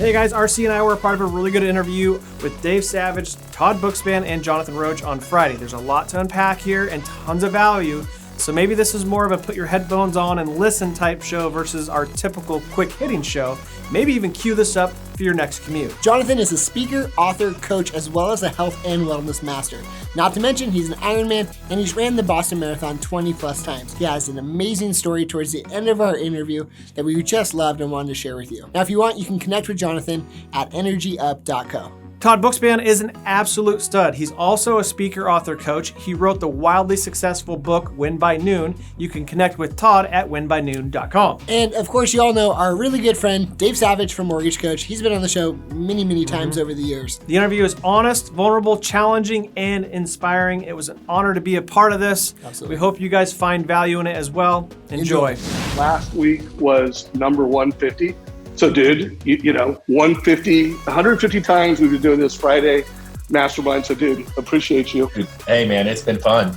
Hey guys, RC and I were part of a really good interview with Dave Savage, Todd Bookspan, and Jonathan Roche on Friday. There's a lot to unpack here and tons of value. So maybe this is more of a put your headphones on and listen type show versus our typical quick hitting show. Maybe even cue this up for your next commute. Jonathan is a speaker, author, coach, as well as a health and wellness master. Not to mention, he's an Ironman and he's ran the Boston Marathon 20 plus times. He has an amazing story towards the end of our interview that we just loved and wanted to share with you. Now, if you want, you can connect with Jonathan at energyup.co. Todd Bookspan is an absolute stud. He's also a speaker, author, coach. He wrote the wildly successful book, Win by Noon. You can connect with Todd at winbynoon.com. And of course, you all know our really good friend, Dave Savage from Mortgage Coach. He's been on the show many times over the years. The interview is honest, vulnerable, challenging, and inspiring. It was an honor to be a part of this. Absolutely. We hope you guys find value in it as well. Enjoy. Last week was number 150. So dude, you know, 150 times we've been doing this Friday mastermind. So dude, appreciate you. Hey man, it's been fun.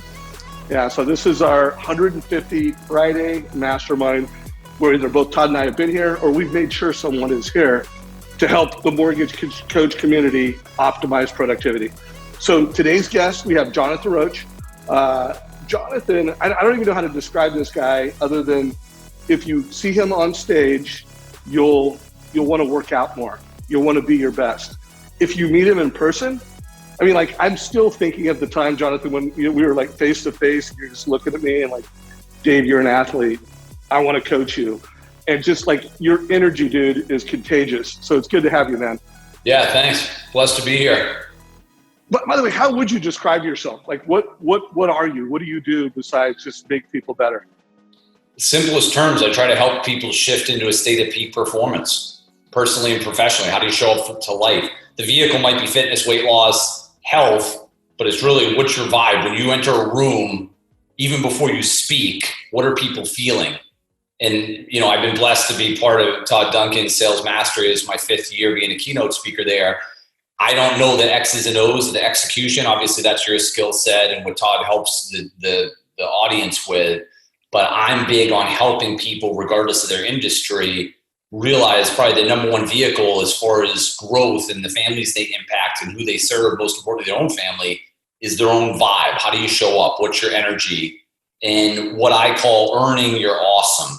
Yeah, so this is our 150 Friday mastermind where either both Todd and I have been here or we've made sure someone is here to help the mortgage coach community optimize productivity. So today's guest, we have Jonathan Roche. Jonathan, I don't even know how to describe this guy other than if you see him on stage, you'll want to work out more. You'll want to be your best. If you meet him in person, I mean, like, I'm still thinking of the time, Jonathan, when we were like face to face, you're just looking at me and like, Dave, you're an athlete. I want to coach you. And just like your energy, dude, is contagious. So it's good to have you, man. Yeah, thanks. Blessed to be here. But by the way, how would you describe yourself? Like, what are you? What do you do besides just make people better? Simplest terms, I try to help people shift into a state of peak performance, personally and professionally. How do you show up to life? The vehicle might be fitness, weight loss, health, but it's really what's your vibe? When you enter a room, even before you speak, what are people feeling? And, you know, I've been blessed to be part of Todd Duncan's Sales Mastery. It's my 5th year being a keynote speaker there. I don't know the X's and O's of the execution. Obviously, that's your skill set and what Todd helps the audience with. But I'm big on helping people, regardless of their industry, realize probably the number one vehicle as far as growth and the families they impact and who they serve, most importantly, their own family, is their own vibe. How do you show up? What's your energy? And what I call earning your awesome,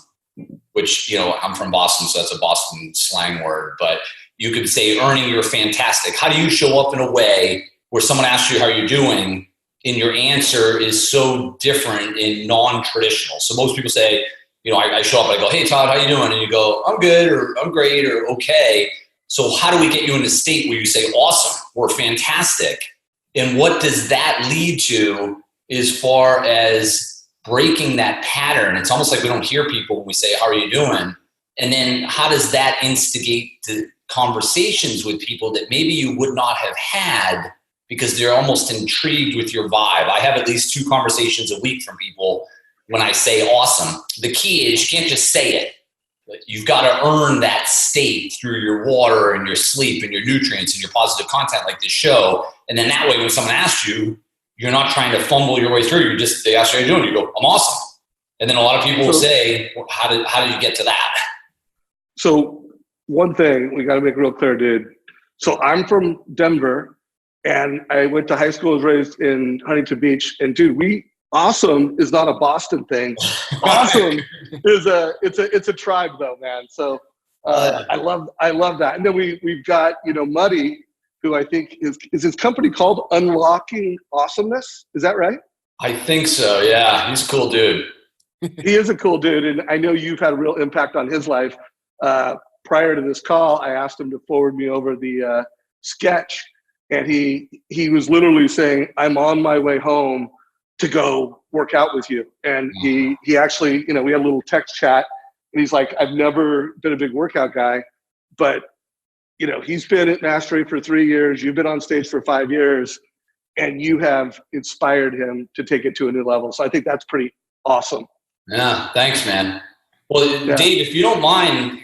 which, you know, I'm from Boston, so that's a Boston slang word, but you could say earning your fantastic. How do you show up in a way where someone asks you how you're doing and your answer is so different and non-traditional? So most people say, you know, I show up and I go, hey, Todd, how you doing? And you go, I'm good, or I'm great, or okay. So how do we get you in a state where you say awesome or fantastic? And what does that lead to as far as breaking that pattern? It's almost like we don't hear people when we say, how are you doing? And then how does that instigate the conversations with people that maybe you would not have had because they're almost intrigued with your vibe? I have at least 2 conversations a week from people when I say awesome. The key is you can't just say it. You've got to earn that state through your water and your sleep and your nutrients and your positive content like this show. And then that way, when someone asks you, you're not trying to fumble your way through. They ask you how you're doing. You go, I'm awesome. And then a lot of people will say, how did you get to that? So one thing we got to make real clear, dude. So I'm from Denver. And I went to high school, was raised in Huntington Beach. And dude, awesome is not a Boston thing. Awesome is it's a tribe though, man. So I love that. And then we've got, you know, Muddy, who I think is his company called Unlocking Awesomeness. Is that right? I think so. Yeah, he's a cool dude. He is a cool dude, and I know you've had a real impact on his life. Prior to this call, I asked him to forward me over the sketch. And he was literally saying, I'm on my way home to go work out with you. And he actually, you know, we had a little text chat and he's like, I've never been a big workout guy, but you know, he's been at Mastery for 3 years. You've been on stage for 5 years and you have inspired him to take it to a new level. So I think that's pretty awesome. Yeah. Thanks, man. Well, yeah. Dave, if you don't mind,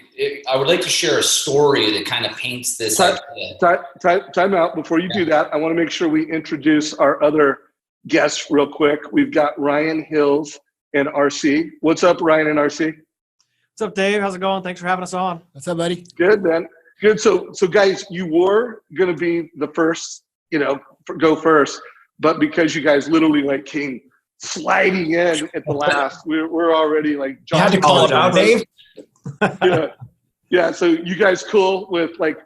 I would like to share a story that kind of paints this. Time out. Before you do that, I want to make sure we introduce our other guests real quick. We've got Ryan Hills and RC. What's up, Ryan and RC? What's up, Dave? How's it going? Thanks for having us on. What's up, buddy? Good, man. Good. So guys, you were going to be the first, go first, but because you guys literally like came sliding in at the last, we're already like. You had to call it out, Dave. Yeah. So you guys cool with like.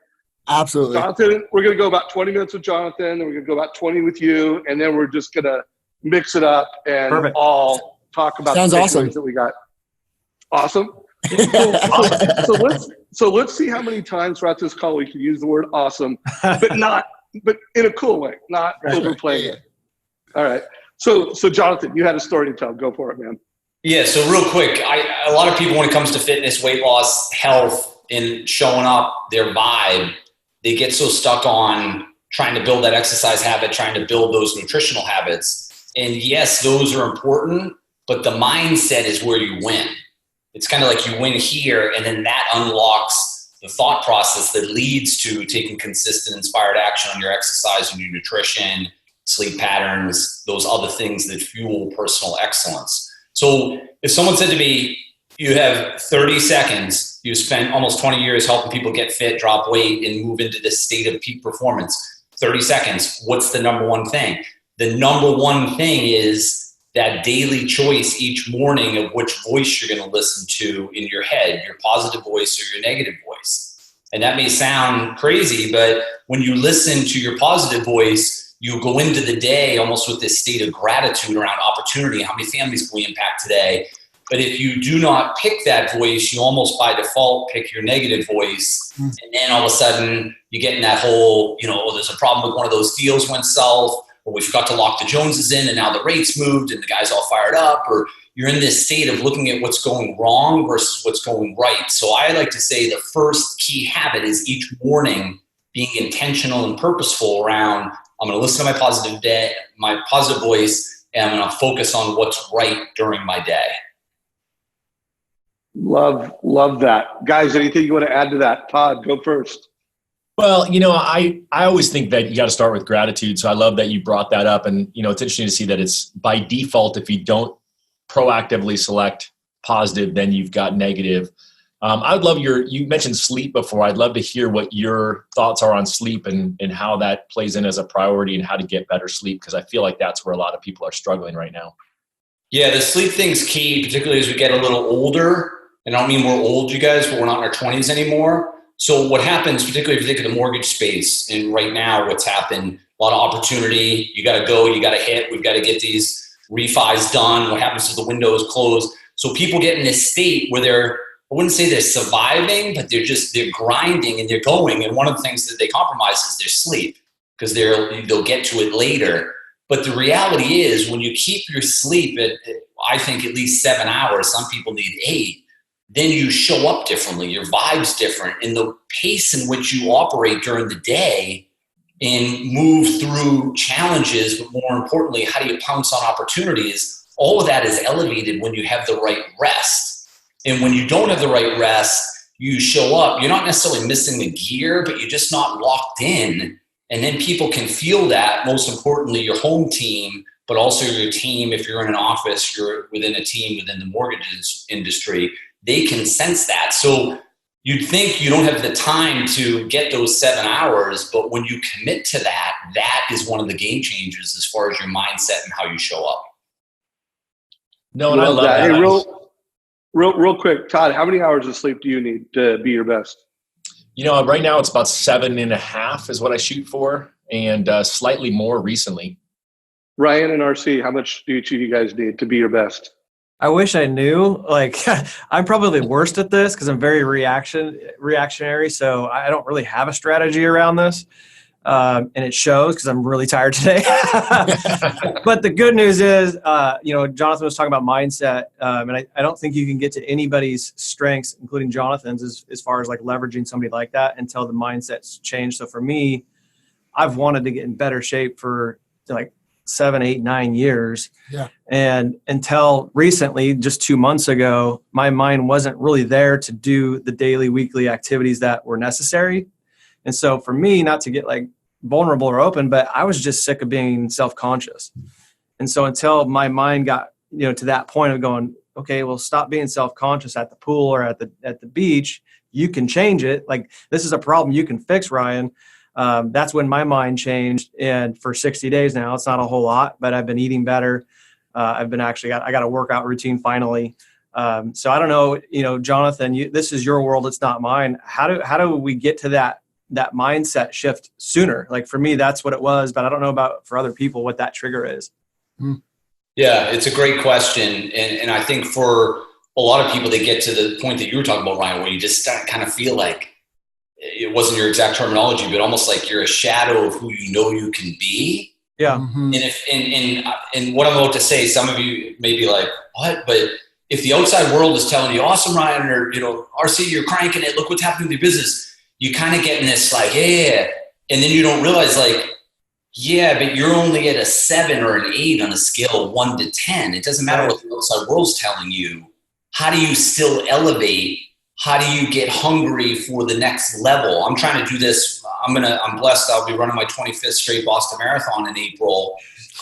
Absolutely. Jonathan, we're going to go about 20 minutes with Jonathan, and we're going to go about 20 with you, and then we're just going to mix it up and all talk about Sounds the awesome. that we got. Awesome. So let's see how many times throughout this call we can use the word awesome, but in a cool way, not overplaying it. All right. So Jonathan, you had a story to tell. Go for it, man. Yeah. So real quick, a lot of people, when it comes to fitness, weight loss, health, and showing up, their vibe, they get so stuck on trying to build that exercise habit, trying to build those nutritional habits. And yes, those are important, but the mindset is where you win. It's kind of like you win here, and then that unlocks the thought process that leads to taking consistent, inspired action on your exercise and your nutrition, sleep patterns, those other things that fuel personal excellence. So if someone said to me, you have 30 seconds, you spent almost 20 years helping people get fit, drop weight, and move into this state of peak performance. 30 seconds, what's the number one thing? The number one thing is that daily choice each morning of which voice you're going to listen to in your head, your positive voice or your negative voice. And that may sound crazy, but when you listen to your positive voice, you go into the day almost with this state of gratitude around opportunity. How many families will we impact today? But if you do not pick that voice, you almost by default pick your negative voice. And then all of a sudden you get in that whole, there's a problem with one of those deals went south, or we forgot to lock the Joneses in and now the rates moved and the guy's all fired up, or you're in this state of looking at what's going wrong versus what's going right. So I like to say the first key habit is each morning being intentional and purposeful around, I'm going to listen to my positive voice, and I'm going to focus on what's right during my day. Love that. Guys, anything you want to add to that? Todd, go first. Well, I always think that you got to start with gratitude. So I love that you brought that up. And, it's interesting to see that it's by default, if you don't proactively select positive, then you've got negative. I would love you mentioned sleep before. I'd love to hear what your thoughts are on sleep and how that plays in as a priority and how to get better sleep, because I feel like that's where a lot of people are struggling right now. Yeah, the sleep thing's key, particularly as we get a little older. And I don't mean we're old, you guys, but we're not in our 20s anymore. So what happens, particularly if you think of the mortgage space, and right now what's happened, a lot of opportunity, you got to go, you got to hit, we've got to get these refis done. What happens is the window is closed. So people get in this state where I wouldn't say they're surviving, but they're grinding and they're going. And one of the things that they compromise is their sleep, because they'll get to it later. But the reality is when you keep your sleep at, I think, at least 7 hours, some people need 8, then you show up differently. Your vibe's different. And the pace in which you operate during the day and move through challenges, but more importantly, how do you pounce on opportunities? All of that is elevated when you have the right rest. And when you don't have the right rest, you show up. You're not necessarily missing the gear, but you're just not locked in. And then people can feel that, most importantly, your home team, but also your team. If you're in an office, you're within a team within the mortgage industry, they can sense that. So you'd think you don't have the time to get those 7 hours, but when you commit to that, that is one of the game changers as far as your mindset and how you show up. No, and I love that. Hey, real quick, Todd, how many hours of sleep do you need to be your best? Right now it's about 7.5 is what I shoot for, and slightly more recently. Ryan and RC, how much do you guys need to be your best? I wish I knew. I'm probably the worst at this because I'm very reactionary. So I don't really have a strategy around this. And it shows because I'm really tired today. But the good news is, Jonathan was talking about mindset. And I don't think you can get to anybody's strengths, including Jonathan's, as far as leveraging somebody like that until the mindset's changed. So for me, I've wanted to get in better shape for 7, 8, 9 years. Yeah. And until recently, just 2 months ago, my mind wasn't really there to do the daily, weekly activities that were necessary. And so for me, not to get vulnerable or open, but I was just sick of being self-conscious. And so until my mind got, to that point of going, okay, well, stop being self-conscious at the pool or at the beach you can change it. Like, this is a problem you can fix, Ryan. That's when my mind changed. And for 60 days now, it's not a whole lot, but I've been eating better. I got a workout routine finally. So I don't know, Jonathan, this is your world. It's not mine. How do we get to that mindset shift sooner? Like, for me, that's what it was, but I don't know about for other people what that trigger is. Yeah, it's a great question. And I think for a lot of people, they get to the point that you were talking about, Ryan, where you just kind of feel like, it wasn't your exact terminology, but almost like you're a shadow of who you know you can be. Yeah. Mm-hmm. And what I'm about to say, some of you may be like, what? But if the outside world is telling you, awesome, Ryan, or, RC, you're cranking it, look what's happening with your business, you kind of get in this like, yeah. And then you don't realize, like, yeah, but you're only at a 7 or an 8 on a scale of 1 to 10. It doesn't matter what the outside world's telling you. How do you still elevate? How do you get hungry for the next level? I'm trying to do this. I'm blessed. I'll be running my 25th straight Boston Marathon in April,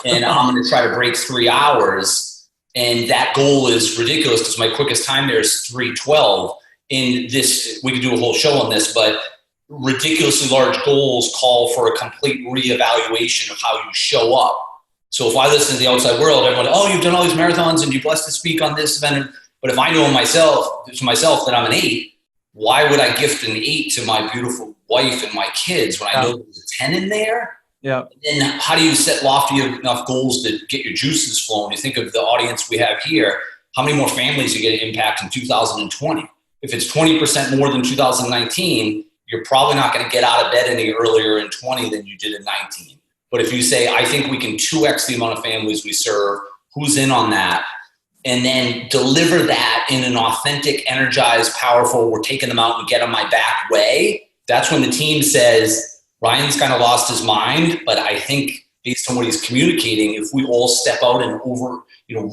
and I'm going to try to break 3 hours. And that goal is ridiculous because my quickest time there is 3:12. In this, we could do a whole show on this, but ridiculously large goals call for a complete reevaluation of how you show up. So if I listen to the outside world, everyone, oh, you've done all these marathons and you're blessed to speak on this event. But if I know myself that I'm an 8, why would I gift an 8 to my beautiful wife and my kids when I know there's a 10 in there? Yeah. And how do you set lofty enough goals to get your juices flowing? You think of the audience we have here. How many more families are going to impact in 2020? If it's 20% more than 2019, you're probably not going to get out of bed any earlier in 20 than you did in 19. But if you say, I think we can 2x the amount of families we serve, who's in on that? And then deliver that in an authentic, energized, powerful, we're taking them out and get on my back way. That's when the team says, Ryan's kind of lost his mind, but I think based on what he's communicating, if we all step out and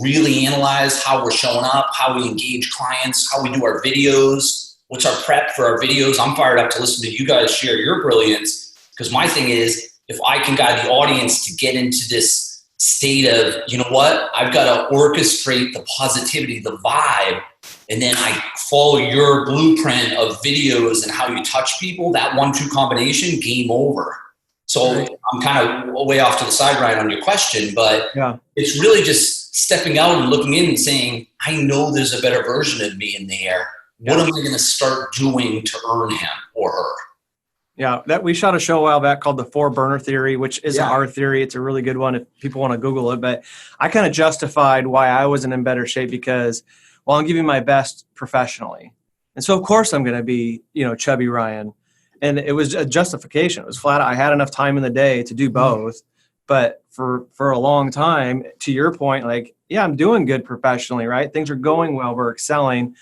really analyze how we're showing up, how we engage clients, how we do our videos, what's our prep for our videos. I'm fired up to listen to you guys share your brilliance, because my thing is, if I can guide the audience to get into this state of, you know what, I've got to orchestrate the positivity, the vibe, and then I follow your blueprint of videos and how you touch people, that 1-2 combination, game over. So I'm kind of way off to the side, Ryan, on your question, but it's really just stepping out and looking in and saying, I know there's a better version of me in there. What am I going to start doing to earn him or her? Yeah, that we shot a show a while back called the 4 burner theory, which isn't our theory. It's a really good one if people want to Google it. But I kind of justified why I wasn't in better shape because, well, I'm giving my best professionally. And so, of course, I'm going to be, chubby Ryan. And it was a justification. It was flat out. I had enough time in the day to do both. But for a long time, to your point, like, I'm doing good professionally, right? Things are going well. We're excelling.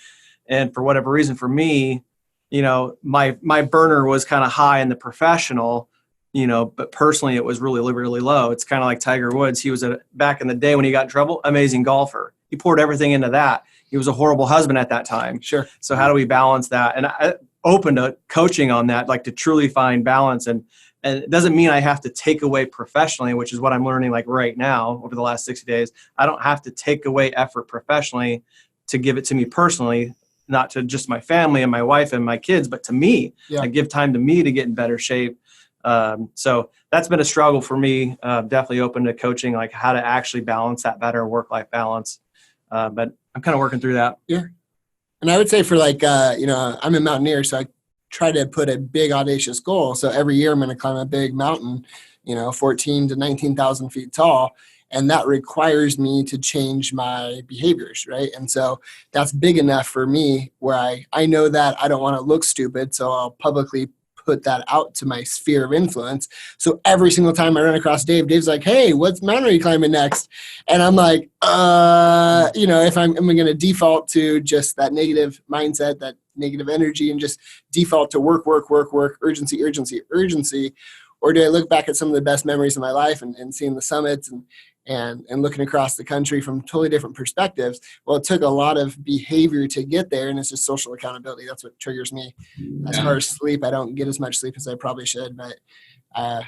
And for whatever reason, for me, my burner was kind of high in the professional, but personally it was really, really low. It's kind of like Tiger Woods. He was back in the day when he got in trouble, amazing golfer. He poured everything into that. He was a horrible husband at that time. Sure. So how do we balance that? And I open to coaching on that, like to truly find balance. And it doesn't mean I have to take away professionally, which is what I'm learning like right now over the last 60 days. I don't have to take away effort professionally to give it to me personally. Not to just my family and my wife and my kids, but to me. I give time to me to get in better shape. So that's been a struggle for me. Definitely open to coaching, like how to actually balance that better work-life balance. But I'm kind of working through that. Yeah. And I would say for I'm a mountaineer, so I try to put a big audacious goal. So every year I'm going to climb a big mountain, 14 to 19,000 feet tall. And that requires me to change my behaviors, right? And so that's big enough for me where I know that I don't want to look stupid, so I'll publicly put that out to my sphere of influence. So every single time I run across Dave's like, hey, what mountain are you climbing next? And I'm like, if I'm going to default to just that negative mindset, that negative energy, and just default to work, urgency, or do I look back at some of the best memories of my life and seeing the summits and looking across the country from totally different perspectives? Well, it took a lot of behavior to get there, and it's just social accountability. That's what triggers me. As far as sleep, I don't get as much sleep as I probably should, but I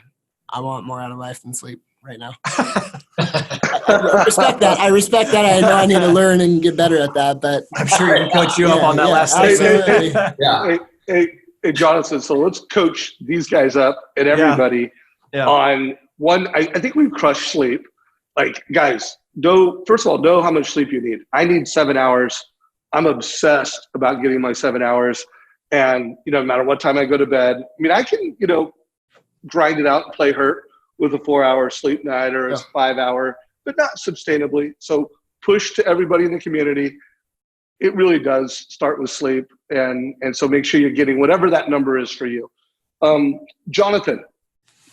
want more out of life than sleep right now. I respect that. I know I need to learn and get better at that, but I'm sure you can coach you up on that last absolutely. Hey, Jonathan, so let's coach these guys up and everybody on one. I think we've crushed sleep. Like, guys, first of all, know how much sleep you need. I need 7 hours. I'm obsessed about getting my 7 hours. And, no matter what time I go to bed, I mean, I can, grind it out and play hurt with a 4-hour sleep night or a 5-hour, but not sustainably. So push to everybody in the community. It really does start with sleep. And so make sure you're getting whatever that number is for you. Jonathan,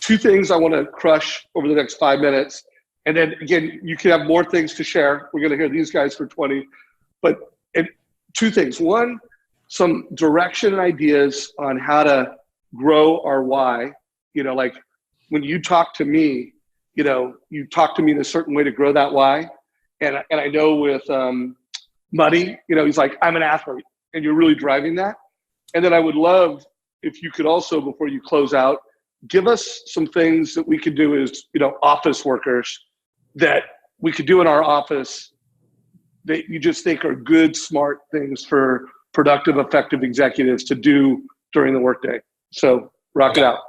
2 things I want to crush over the next 5 minutes. And then again, you can have more things to share. We're going to hear these guys for 20, but 2 things. One, some direction and ideas on how to grow our why. Like when you talk to me, you talk to me in a certain way to grow that why. And I know with Muddy, he's like, I'm an athlete, and you're really driving that. And then I would love if you could also, before you close out, give us some things that we could do as, office workers that we could do in our office that you just think are good, smart things for productive, effective executives to do during the workday. So rock it out.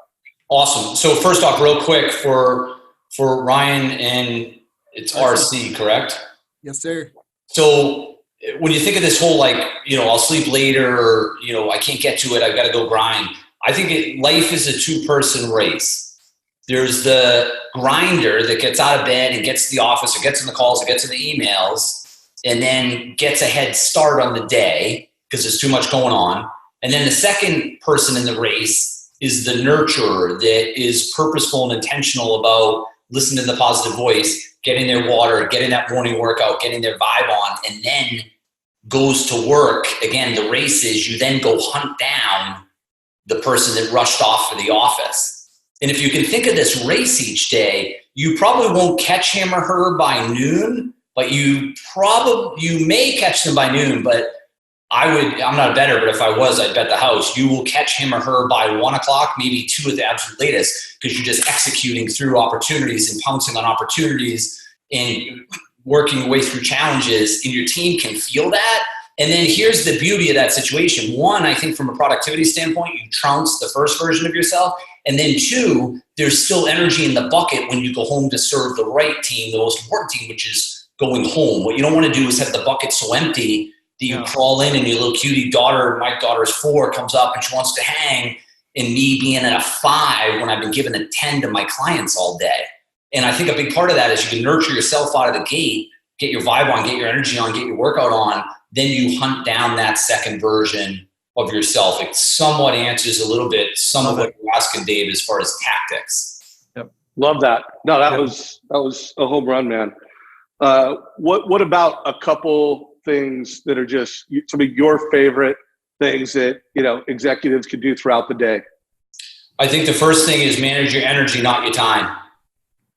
Awesome. So first off, real quick for Ryan, and it's RC, correct? Yes, sir. So when you think of this whole, I'll sleep later, or, I can't get to it, I've got to go grind. I think life is a 2-person race. There's the grinder that gets out of bed and gets to the office or gets in the calls or gets in the emails and then gets a head start on the day because there's too much going on. And then the second person in the race is the nurturer that is purposeful and intentional about listening to the positive voice, getting their water, getting that morning workout, getting their vibe on, and then goes to work. Again, the race is you then go hunt down the person that rushed off for the office. And if you can think of this race each day, you probably won't catch him or her by noon, but you may catch them by noon, but I'm not a bettor, but if I was, I'd bet the house. You will catch him or her by 1 o'clock, maybe 2 at the absolute latest, because you're just executing through opportunities and pouncing on opportunities and working your way through challenges, and your team can feel that. And then here's the beauty of that situation. 1, I think from a productivity standpoint, you trounce the first version of yourself. And then 2, there's still energy in the bucket when you go home to serve the right team, the most important team, which is going home. What you don't want to do is have the bucket so empty that you crawl in and your little cutie daughter, my daughter's 4, comes up and she wants to hang, and me being at a 5 when I've been given a 10 to my clients all day. And I think a big part of that is you can nurture yourself out of the gate, get your vibe on, get your energy on, get your workout on, then you hunt down that second version of yourself. It somewhat answers a little bit some of what you're asking, Dave, as far as tactics. Yep. Love that. No, that was a home run, man. What about a couple things that are just some of your favorite things that executives could do throughout the day? I think the first thing is manage your energy, not your time,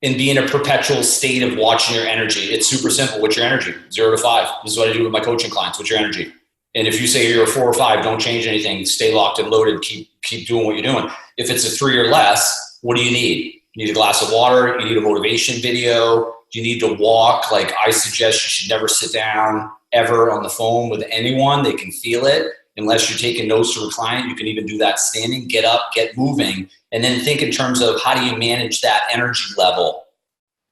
and be in a perpetual state of watching your energy. It's super simple. What's your energy? 0 to 5. This is what I do with my coaching clients. What's your energy? And if you say you're a 4 or 5, don't change anything. Stay locked and loaded. Keep doing what you're doing. If it's a 3 or less, what do you need? You need a glass of water. You need a motivation video. You need to walk. Like, I suggest you should never sit down ever on the phone with anyone. They can feel it. Unless you're taking notes from a client, you can even do that standing. Get up, get moving, and then think in terms of how do you manage that energy level.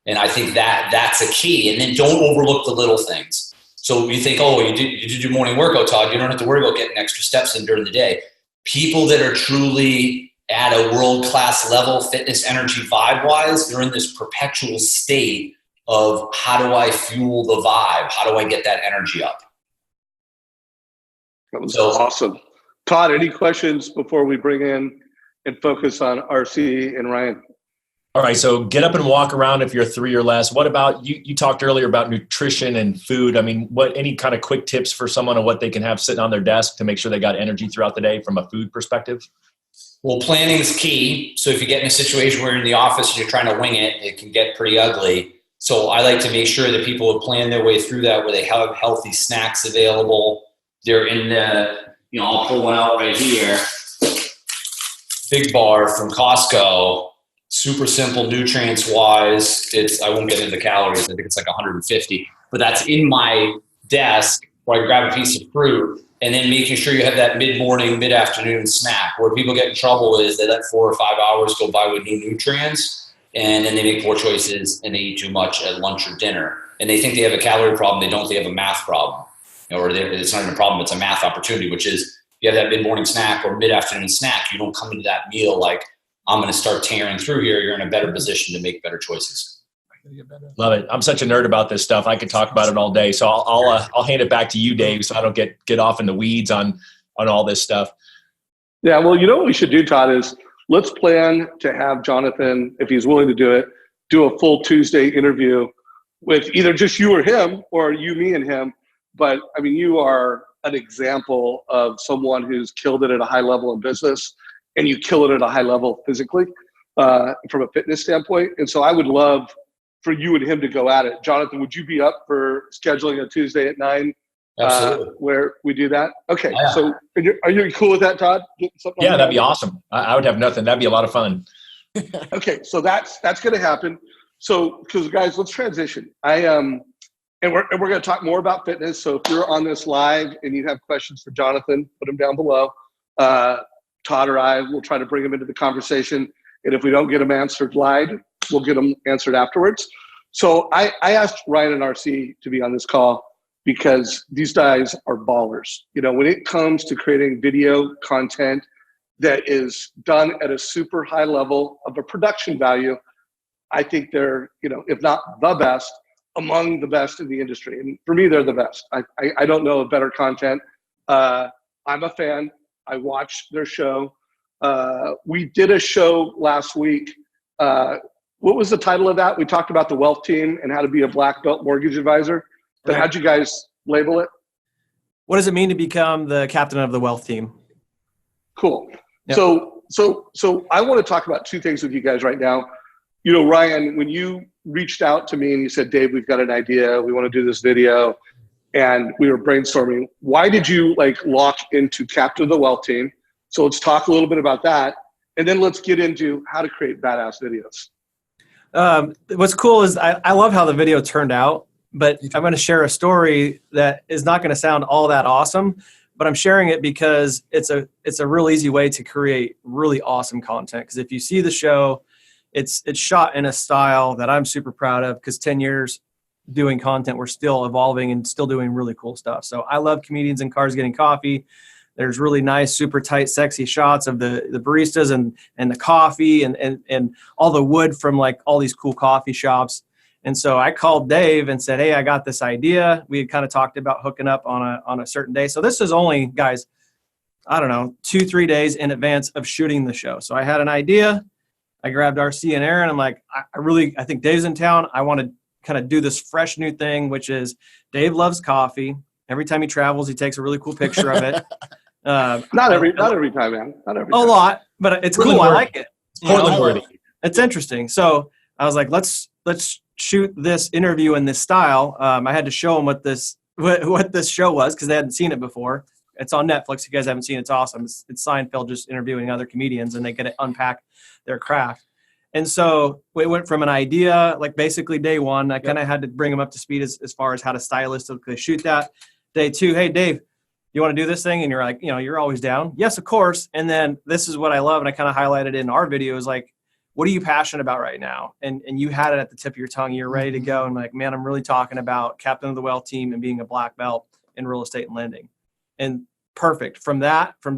And I think that's a key. And then don't overlook the little things. So you think, oh, you did your morning workout, Todd. You don't have to worry about getting extra steps in during the day. People that are truly at a world-class level, fitness, energy, vibe-wise, they're in this perpetual state of how do I fuel the vibe? How do I get that energy up? That was awesome. Todd, any questions before we bring in and focus on RC and Ryan? All right, so get up and walk around if you're 3 or less. What about, you talked earlier about nutrition and food. I mean, any kind of quick tips for someone on what they can have sitting on their desk to make sure they got energy throughout the day from a food perspective? Well, planning is key. So if you get in a situation where you're in the office and you're trying to wing it, it can get pretty ugly. So I like to make sure that people have planned their way through that, where they have healthy snacks available. They're in the, I'll pull one out right here. Big bar from Costco. Super simple, nutrients wise. I won't get into the calories. I think it's like 150, but that's in my desk. or I grab a piece of fruit, and then making sure you have that mid-morning, mid-afternoon snack. Where people get in trouble is they let 4 or 5 hours go by with no nutrients, and then they make poor choices and they eat too much at lunch or dinner. And they think they have a calorie problem. They don't. They have a math problem. Or it's not even a problem. It's a math opportunity, which is you have that mid-morning snack or mid-afternoon snack. You don't come into that meal like, I'm going to start tearing through here. You're in a better position to make better choices. Love it. I'm such a nerd about this stuff. I could talk about it all day. So I'll hand it back to you, Dave, so I don't get off in the weeds on all this stuff. Yeah, well, you know what we should do, Todd, is let's plan to have Jonathan, if he's willing to do a full Tuesday interview with either just you or him, or you, me, and him. But I mean, you are an example of someone who's killed it at a high level in business, and you kill it at a high level physically from a fitness standpoint. And so I would love for you and him to go at it. Jonathan, would you be up for scheduling a Tuesday at 9? Absolutely. Where we do that? Okay. Yeah. So are you cool with that, Todd? Yeah, that'd be awesome. I would have nothing. That'd be a lot of fun. Okay. So that's going to happen. So, because guys, let's transition. And we're going to talk more about fitness. So if you're on this live and you have questions for Jonathan, put them down below. Todd or I will try to bring them into the conversation. And if we don't get them answered live, we'll get them answered afterwards. So I asked Ryan and RC to be on this call because these guys are ballers. You know, when it comes to creating video content that is done at a super high level of a production value, I think they're, you know, if not the best, among the best in the industry. And for me, they're the best. I don't know of better content. I'm a fan. I watched their show. We did a show last week. What was the title of that? We talked about the wealth team and how to be a black belt mortgage advisor. But how'd you guys label it? What does it mean to become the captain of the wealth team? Cool. Yep. So I want to talk about two things with you guys right now. You know, Ryan, when you reached out to me and you said, Dave, we've got an idea. We want to do this video. And we were brainstorming. Why did you lock into captain of the wealth team? So let's talk a little bit about that. And then let's get into how to create badass videos. What's cool is I love how the video turned out, but I'm going to share a story that is not going to sound all that awesome, but I'm sharing it because it's a real easy way to create really awesome content. Because if you see the show, it's shot in a style that I'm super proud of, because 10 years doing content, we're still evolving and still doing really cool stuff. So I love comedians in cars getting coffee. There's really nice, super tight, sexy shots of the baristas and the coffee and all the wood from all these cool coffee shops. And so I called Dave and said, hey, I got this idea. We had kind of talked about hooking up on a certain day. So this is only, guys, I don't know, 2-3 days in advance of shooting the show. So I had an idea. I grabbed RC and Aaron. I'm like, I think Dave's in town. I want to kind of do this fresh new thing, which is Dave loves coffee. Every time he travels, he takes a really cool picture of it. Not every time, man. Not every time. A lot, but it's cool. I like it. Portland worthy. It's interesting. So I was like, let's shoot this interview in this style. I had to show them what this show was, because they hadn't seen it before. It's on Netflix. If you guys haven't seen it, it's awesome. It's Seinfeld just interviewing other comedians, and they get to unpack their craft. And so it went from an idea, basically day one, I kind of had to bring them up to speed as far as how to stylistically shoot that. Day two, hey, Dave, you want to do this thing? And you're like, you're always down. Yes, of course. And then this is what I love. And I kind of highlighted in our videos, what are you passionate about right now? And you had it at the tip of your tongue. You're ready to go. And man, I'm really talking about captain of the wealth team and being a black belt in real estate and lending. And perfect. From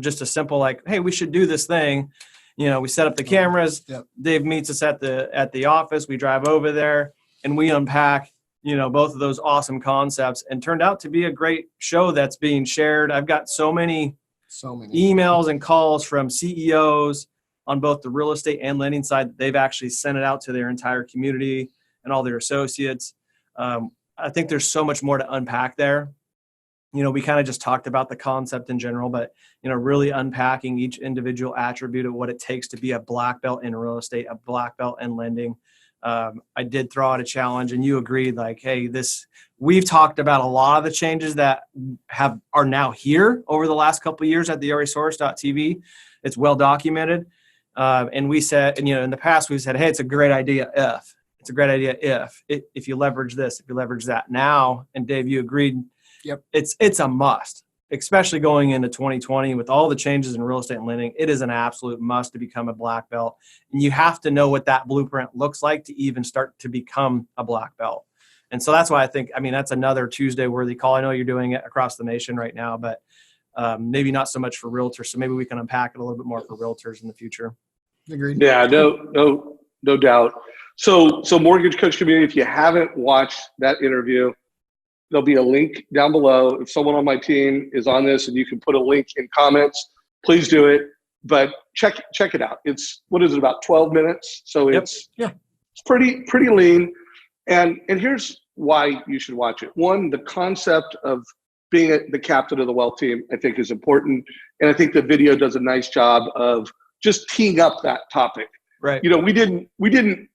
just a simple, hey, we should do this thing. We set up the cameras. Yep. Dave meets us at the office. We drive over there and we unpack, both of those awesome concepts, and turned out to be a great show that's being shared. I've got so many emails and calls from CEOs on both the real estate and lending side that they've actually sent it out to their entire community and all their associates. I think there's so much more to unpack there. We kind of just talked about the concept in general, but, really unpacking each individual attribute of what it takes to be a black belt in real estate, a black belt in lending. I did throw out a challenge, and you agreed, hey, we've talked about a lot of the changes that are now here over the last couple of years at the resource.tv. It's well documented. And we said, in the past we've said, hey, it's a great idea if you leverage this, if you leverage that now. And Dave, you agreed. Yep. It's a must, especially going into 2020 with all the changes in real estate and lending. It is an absolute must to become a black belt. And you have to know what that blueprint looks like to even start to become a black belt. And so that's why I think, that's another Tuesday worthy call. I know you're doing it across the nation right now, but maybe not so much for realtors. So maybe we can unpack it a little bit more for realtors in the future. Agreed. Yeah, no doubt. So Mortgage Coach community, if you haven't watched that interview, there'll be a link down below. If someone on my team is on this and you can put a link in comments, please do it. But check it out. It's, what is it, about 12 minutes? So it's pretty lean. And here's why you should watch it. One, the concept of being the captain of the wealth team, I think, is important. And I think the video does a nice job of just teeing up that topic. Right. We didn't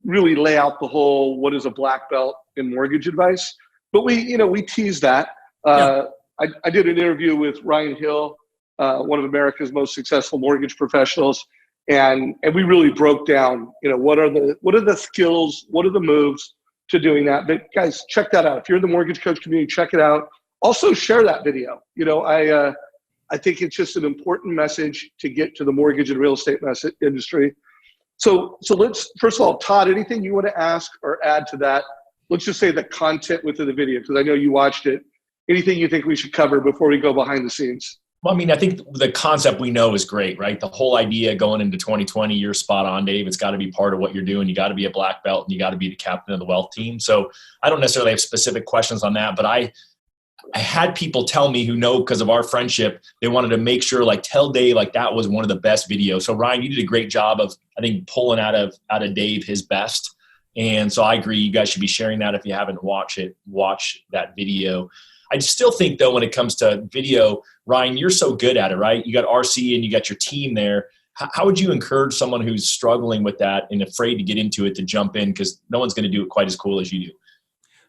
really lay out the whole what is a black belt in mortgage advice, but we teased that. I did an interview with Ryan Hill, one of America's most successful mortgage professionals, and we really broke down, what are the skills, what are the moves to doing that. But guys, check that out. If you're in the Mortgage Coach community, check it out. Also share that video. I think it's just an important message to get to the mortgage and real estate industry. So let's, first of all, Todd, anything you want to ask or add to that? Let's just say the content within the video, because I know you watched it. Anything you think we should cover before we go behind the scenes? Well, I think the concept we know is great, right? The whole idea going into 2020, you're spot on, Dave. It's got to be part of what you're doing. You got to be a black belt and you got to be the captain of the wealth team. So I don't necessarily have specific questions on that, but I had people tell me who know because of our friendship, they wanted to make sure, tell Dave, that was one of the best videos. So Ryan, you did a great job of, I think, pulling out of Dave his best. And so I agree. You guys should be sharing that. If you haven't watched it, watch that video. I still think, though, when it comes to video, Ryan, you're so good at it, right? You got RC and you got your team there. How would you encourage someone who's struggling with that and afraid to get into it to jump in, because no one's going to do it quite as cool as you do?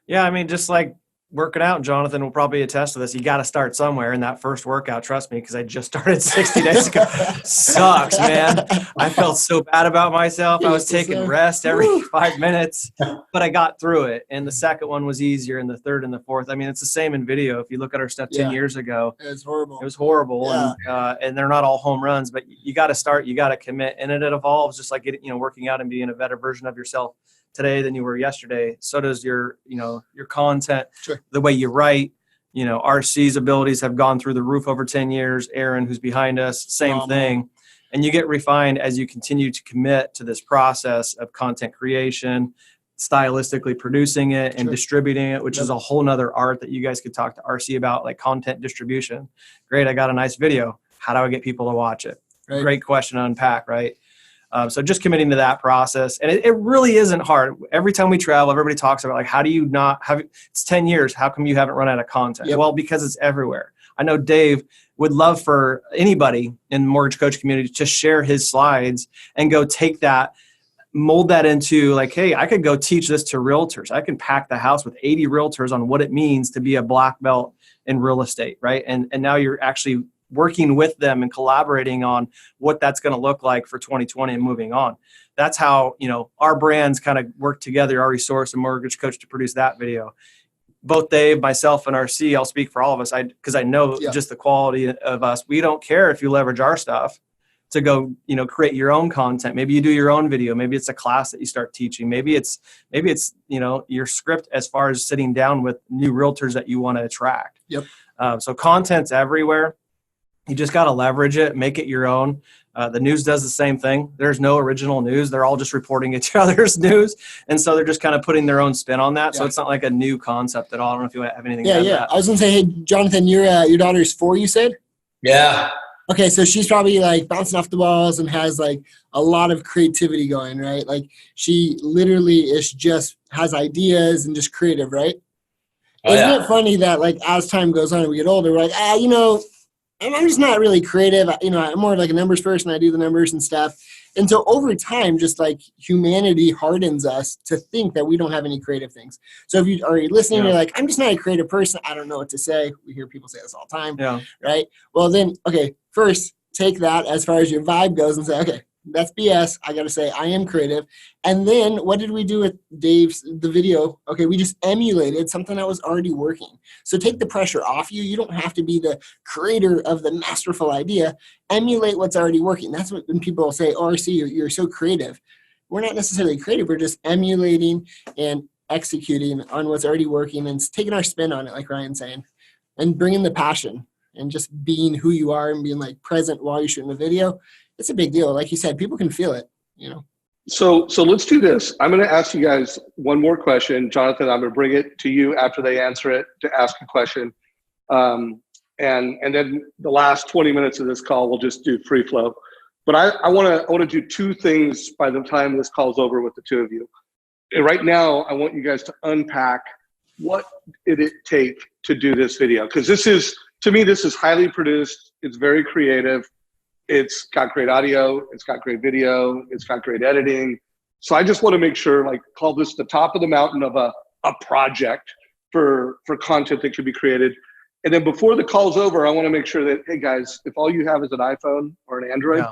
Yeah, just like working out, Jonathan will probably attest to this. You got to start somewhere. And that first workout, trust me, because I just started 60 days ago, sucks, man. I felt so bad about myself. I was taking rest every 5 minutes, but I got through it. And the second one was easier, and the third and the fourth. It's the same in video. If you look at our stuff 10 years ago, it was horrible. It was horrible. Yeah. And they're not all home runs, but you got to start, you got to commit. And it evolves, just like working out and being a better version of yourself today than you were yesterday. So does your content, sure. The way you write. RC's abilities have gone through the roof over 10 years. Aaron, who's behind us, same thing. And you get refined as you continue to commit to this process of content creation, stylistically producing it and distributing it, which is a whole nother art that you guys could talk to RC about, like content distribution. Great, I got a nice video. How do I get people to watch it? Right. Great question to unpack, right? So just committing to that process. And it really isn't hard. Every time we travel, everybody talks about how do you not have, it's 10 years. How come you haven't run out of content? Yep. Well, because it's everywhere. I know Dave would love for anybody in the Mortgage Coach community to share his slides and go take that, mold that into hey, I could go teach this to realtors. I can pack the house with 80 realtors on what it means to be a black belt in real estate, right? And now you're actually working with them and collaborating on what that's going to look like for 2020 and moving on. That's how, our brands kind of work together, our Resource and Mortgage Coach, to produce that video. Both Dave, myself, and RC, I'll speak for all of us, because I know just the quality of us. We don't care if you leverage our stuff to go, create your own content. Maybe you do your own video. Maybe it's a class that you start teaching. Maybe it's, your script as far as sitting down with new realtors that you want to attract. Yep. So content's everywhere. You just got to leverage it, make it your own. The news does the same thing. There's no original news. They're all just reporting each other's news. And so they're just kind of putting their own spin on that. Yeah. So it's not like a new concept at all. I don't know if you have anything to add to that. I was going to say, hey, Jonathan, your daughter's 4, you said? Yeah. Okay, so she's probably bouncing off the walls and has a lot of creativity going, right? She literally has ideas and just creative, right? Isn't it funny that as time goes on and we get older, we're I'm just not really creative. I'm more a numbers person. I do the numbers and stuff. And so over time, just humanity hardens us to think that we don't have any creative things. So if you are listening, you're I'm just not a creative person. I don't know what to say. We hear people say this all the time, right? Well, then, okay, first take that as far as your vibe goes and say, okay, That's BS. I got to say, I am creative. And then what did we do with the video? Okay, we just emulated something that was already working. So take the pressure off you. You don't have to be the creator of the masterful idea. Emulate what's already working. That's what when people say, oh, RC, you're so creative. We're not necessarily creative. We're just emulating and executing on what's already working and taking our spin on it, like Ryan's saying, and bringing the passion and just being who you are and being like present while you're shooting a video. It's a big deal. Like you said, people can feel it, you know? So let's do this. I'm going to ask you guys one more question. Jonathan, I'm going to bring it to you after they answer it to ask a question. And then the last 20 minutes of this call, we'll just do free flow. But I want to do two things by the time this call's over with the two of you. And right now, I want you guys to unpack what did it take to do this video? Because to me, this is highly produced. It's very creative. It's got great audio. It's got great video. It's got great editing. So I just want to make sure, like, call this the top of the mountain of a project for content that could be created. And then before the call's over, I want to make sure that, hey guys, if all you have is an iPhone or an Android,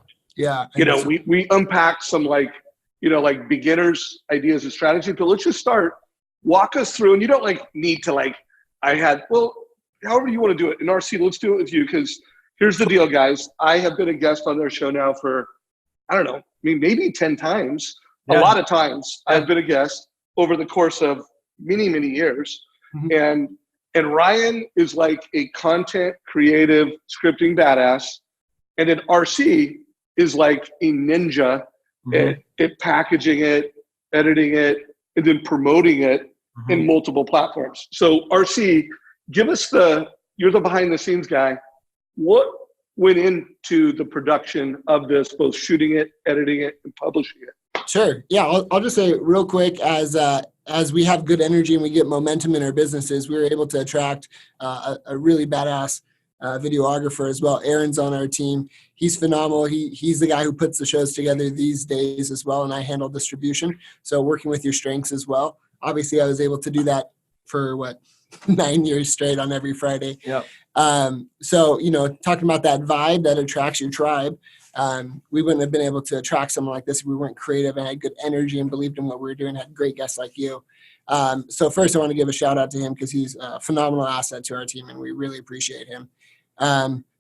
we unpack some like beginners ideas and strategies, but let's just start. Walk us through, and you don't need to however you want to do it. In RC, let's do it with you, because here's the deal, guys. I have been a guest on their show now for, I don't know, maybe 10 times. Yeah. A lot of times I've been a guest over the course of many, many years. Mm-hmm. And Ryan is like a content creative scripting badass. And then RC is like a ninja at packaging it, editing it, and then promoting it in multiple platforms. So RC, give us you're the behind the scenes guy. What went into the production of this, both shooting it, editing it, and publishing it? Sure. Yeah, I'll just say real quick, as we have good energy and we get momentum in our businesses, we were able to attract a really badass videographer as well. Aaron's on our team. He's phenomenal. He's the guy who puts the shows together these days as well, and I handle distribution. So working with your strengths as well. Obviously, I was able to do that for 9 years straight on every Friday. Yep. So, talking about that vibe that attracts your tribe, we wouldn't have been able to attract someone like this if we weren't creative and had good energy and believed in what we were doing, had great guests like you. So first I want to give a shout out to him because he's a phenomenal asset to our team and we really appreciate him.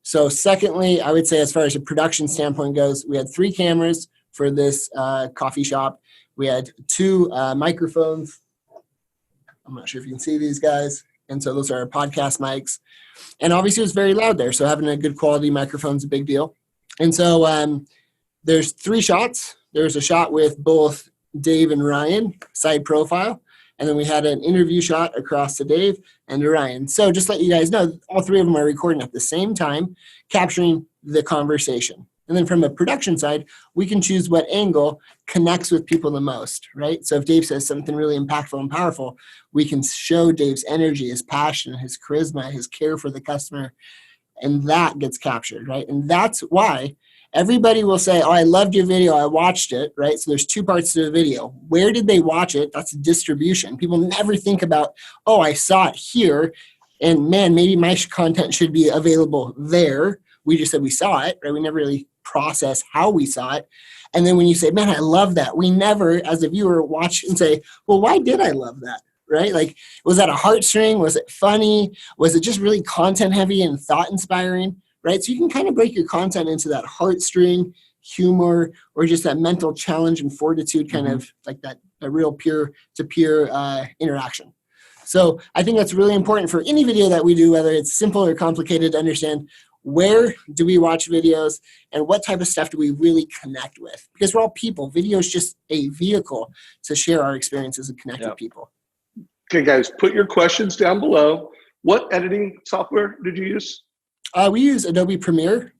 So secondly, I would say as far as a production standpoint goes, we had 3 cameras for this coffee shop. We had 2 microphones. I'm not sure if you can see these guys. And so those are our podcast mics. And obviously it was very loud there. So having a good quality microphone is a big deal. And so there's 3 shots. There's a shot with both Dave and Ryan, side profile. And then we had an interview shot across to Dave and to Ryan. So just let you guys know, all 3 of them are recording at the same time, capturing the conversation. And then from a production side, we can choose what angle connects with people the most, right? So if Dave says something really impactful and powerful, we can show Dave's energy, his passion, his charisma, his care for the customer, and that gets captured, right? And that's why everybody will say, oh, I loved your video, I watched it, right? So there's 2 parts to the video. Where did they watch it? That's distribution. People never think about, oh, I saw it here, and man, maybe my content should be available there. We just said we saw it, right? We never really process how we saw it. And then when you say, man, I love that, we never, as a viewer, watch and say, well, why did I love that, right? Like, was that a heartstring? Was it funny? Was it just really content heavy and thought inspiring, right? So you can kind of break your content into that heartstring, humor, or just that mental challenge and fortitude, kind of like that a real peer-to-peer interaction. So I think that's really important for any video that we do, whether it's simple or complicated, to understand where do we watch videos and what type of stuff do we really connect with? Because we're all people. Video is just a vehicle to share our experiences and connect with people. Okay, guys, put your questions down below. What editing software did you use? We use Adobe Premiere.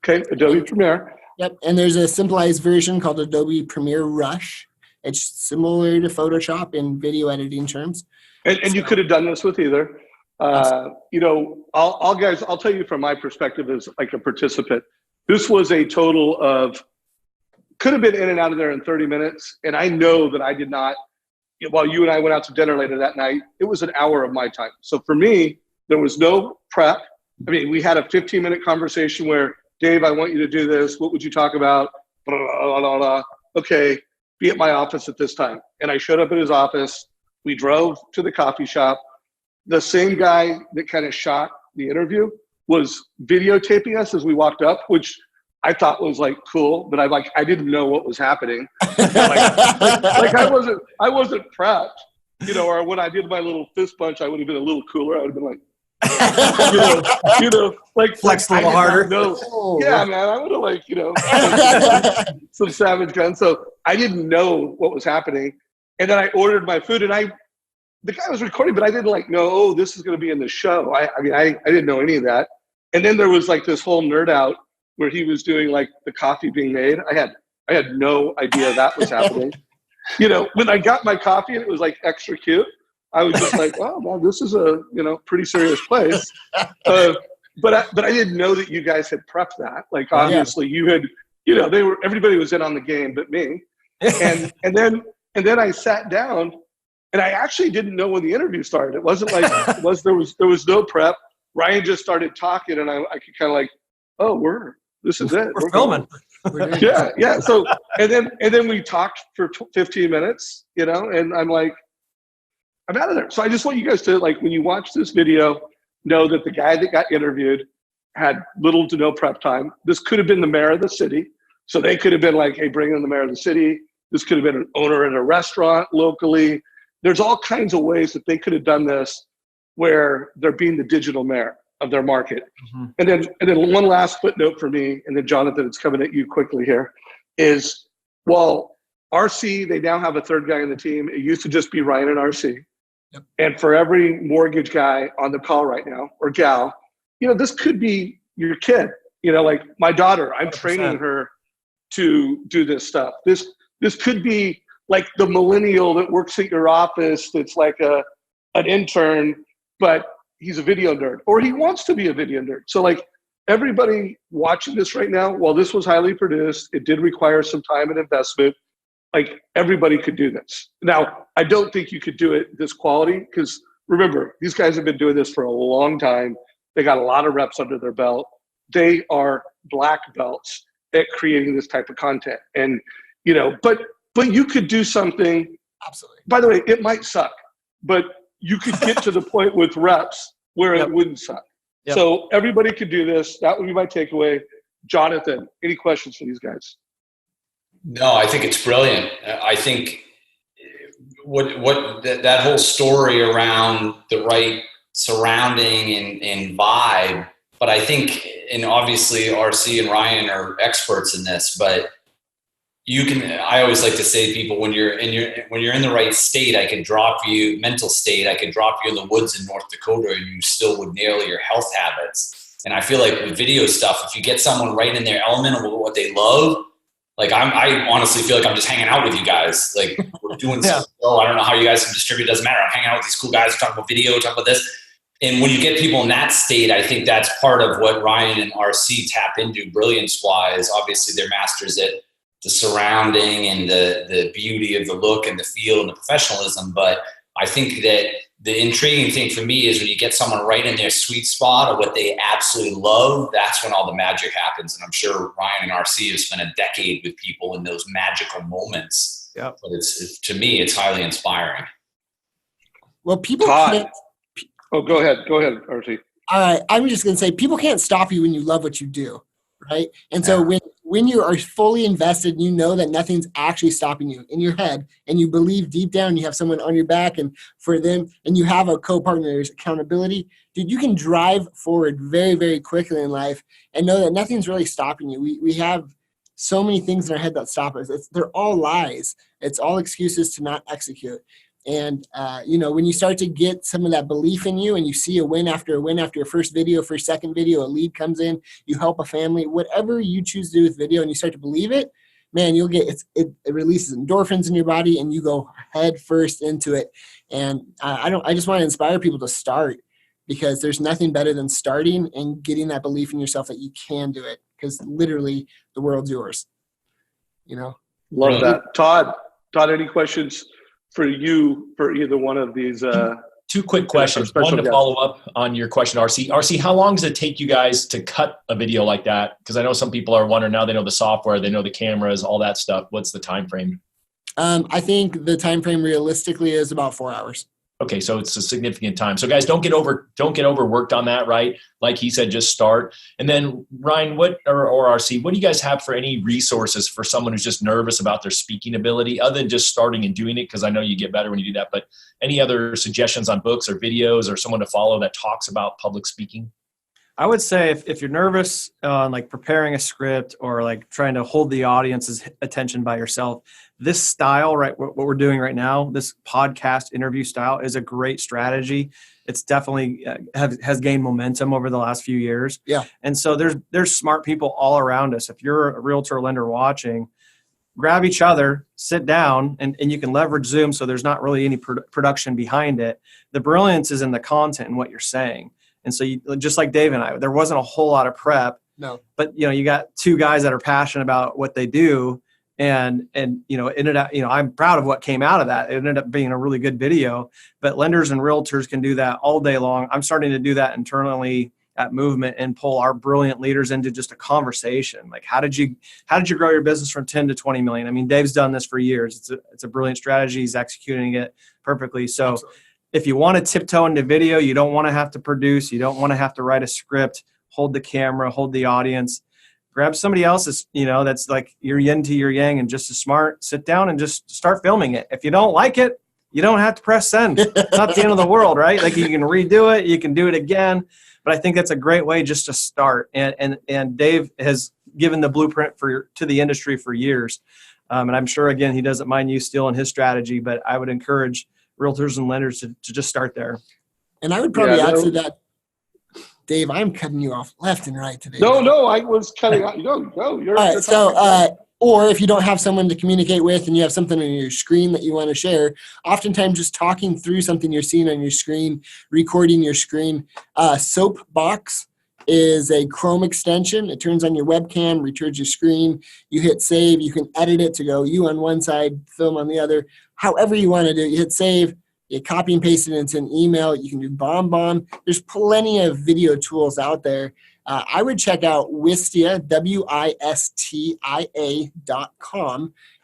Okay, Adobe Premiere. Yep, and there's a simplified version called Adobe Premiere Rush. It's similar to Photoshop in video editing terms. And you could have done this with either. I'll tell you from my perspective as like a participant, this was a total of, could have been in and out of there in 30 minutes. And I know that I did not, while you and I went out to dinner later that night, it was an hour of my time. So for me, there was no prep. I mean, we had a 15-minute conversation where, Dave, I want you to do this. What would you talk about? blah, blah, blah, blah. Okay, be at my office at this time. And I showed up at his office. We drove to the coffee shop. The same guy that kind of shot the interview was videotaping us as we walked up, which I thought was like cool, but I didn't know what was happening. I wasn't prepped, or when I did my little fist punch, I would have been a little cooler. I would have been like, flex a little harder. Yeah, man, I would have some savage gun. So I didn't know what was happening. And then I ordered my food, and the guy was recording, but I didn't know, oh, this is going to be in the show. I didn't know any of that. And then there was this whole nerd out where he was doing the coffee being made. I had no idea that was happening. When I got my coffee and it was extra cute, I was just like, oh, well, this is a, pretty serious place. But I didn't know that you guys had prepped that. Obviously you had, everybody was in on the game but me. And then I sat down, and I actually didn't know when the interview started. It wasn't there was no prep. Ryan just started talking, and I could kind of oh, this is it. We're filming. Yeah. So and then we talked for 15 minutes, and I'm like, I'm out of there. So I just want you guys to when you watch this video, know that the guy that got interviewed had little to no prep time. This could have been the mayor of the city, so they could have been like, hey, bring in the mayor of the city. This could have been an owner in a restaurant locally. There's all kinds of ways that they could have done this where they're being the digital mayor of their market. Mm-hmm. And then one last footnote for me, and then Jonathan, it's coming at you quickly here, is RC, they now have a third guy on the team. It used to just be Ryan and RC. Yep. And for every mortgage guy on the call right now, or gal, this could be your kid. My daughter, I'm 100%. Training her to do this stuff. This could be the millennial that works at your office that's an intern, but he's a video nerd, or he wants to be a video nerd. So everybody watching this right now, while this was highly produced, it did require some time and investment. Everybody could do this. Now, I don't think you could do it this quality, because remember, these guys have been doing this for a long time. They got a lot of reps under their belt. They are black belts at creating this type of content. And, but you could do something. Absolutely. By the way, it might suck, but you could get to the point with reps where it wouldn't suck. Yep. So everybody could do this. That would be my takeaway. Jonathan, any questions for these guys? No, I think it's brilliant. I think what that whole story around the right surrounding and vibe, but I think, and obviously RC and Ryan are experts in this, but I always like to say to people, when you're in the right state, mental state, I could drop you in the woods in North Dakota and you still would nail your health habits. And I feel like with video stuff, if you get someone right in their element of what they love, I honestly feel like I'm just hanging out with you guys. We're doing stuff. I don't know how you guys can distribute. It doesn't matter. I'm hanging out with these cool guys. We're talking about video, talking about this. And when you get people in that state, I think that's part of what Ryan and RC tap into brilliance-wise. Obviously, they're masters at the surrounding and the beauty of the look and the feel and the professionalism. But I think that the intriguing thing for me is when you get someone right in their sweet spot of what they absolutely love, that's when all the magic happens. And I'm sure Ryan and RC have spent a decade with people in those magical moments. Yeah. But to me, it's highly inspiring. Well, people can't. Oh, go ahead, RC. All right. I'm just going to say, people can't stop you when you love what you do. Right. And so when you are fully invested, you know that nothing's actually stopping you in your head, and you believe deep down you have someone on your back and for them, and you have a co-partner's accountability, dude, you can drive forward very, very quickly in life and know that nothing's really stopping you. We have so many things in our head that stop us. They're all lies. It's all excuses to not execute. And, when you start to get some of that belief in you and you see a win after your first video, for your second video, a lead comes in, you help a family, whatever you choose to do with video, and you start to believe it, man, you'll get it releases endorphins in your body and you go head first into it. And I just want to inspire people to start, because there's nothing better than starting and getting that belief in yourself that you can do it, because literally the world's yours. Love that. Todd, any questions for you for either one of these Two quick questions. special One to guest. follow up on your question, RC. RC, how long does it take you guys to cut a video like that? Because I know some people are wondering now. They know the software, they know the cameras, all that stuff. What's the time frame? I think the time frame realistically is about 4 hours. Okay, so it's a significant time. So guys, don't get overworked on that, right? Like he said, just start. And then Ryan, or RC, what do you guys have for any resources for someone who's just nervous about their speaking ability, other than just starting and doing it? Because I know you get better when you do that. But any other suggestions on books or videos or someone to follow that talks about public speaking? I would say if you're nervous on like preparing a script or like trying to hold the audience's attention by yourself, this style, right, what we're doing right now, this podcast interview style is a great strategy. It's definitely has gained momentum over the last few years. Yeah. And so there's smart people all around us. If you're a realtor lender watching, grab each other, sit down, and you can leverage Zoom so there's not really any production behind it. The brilliance is in the content and what you're saying. And so you, just like Dave and I, there wasn't a whole lot of prep. No. But you got two guys that are passionate about what they do, and ended up, I'm proud of what came out of that. It ended up being a really good video. But lenders and realtors can do that all day long. I'm starting to do that internally at Movement and pull our brilliant leaders into just a conversation. Like, how did you grow your business from 10 to 20 million? I mean, Dave's done this for years. It's a brilliant strategy. He's executing it perfectly. So Absolutely. If you want to tiptoe into video, you don't want to have to produce, you don't want to have to write a script, hold the camera, hold the audience, grab somebody else's, that's like your yin to your yang and just as smart, sit down and just start filming it. If you don't like it, you don't have to press send. It's not the end of the world, right? Like, you can redo it, you can do it again. But I think that's a great way just to start. And Dave has given the blueprint to the industry for years. And I'm sure, again, he doesn't mind you stealing his strategy, but I would encourage realtors and lenders to just start there. And I would probably add to that, Dave, I'm cutting you off left and right today. No, I was cutting out. Go. You're all right. So, or if you don't have someone to communicate with and you have something on your screen that you want to share, oftentimes just talking through something you're seeing on your screen, recording your screen. Soapbox is a Chrome extension. It turns on your webcam, returns your screen. You hit save. You can edit it to go you on one side, film on the other. However you want to do it. You hit save. You copy and paste it into an email. You can do BombBomb. There's plenty of video tools out there. I would check out Wistia, WISTIA.com.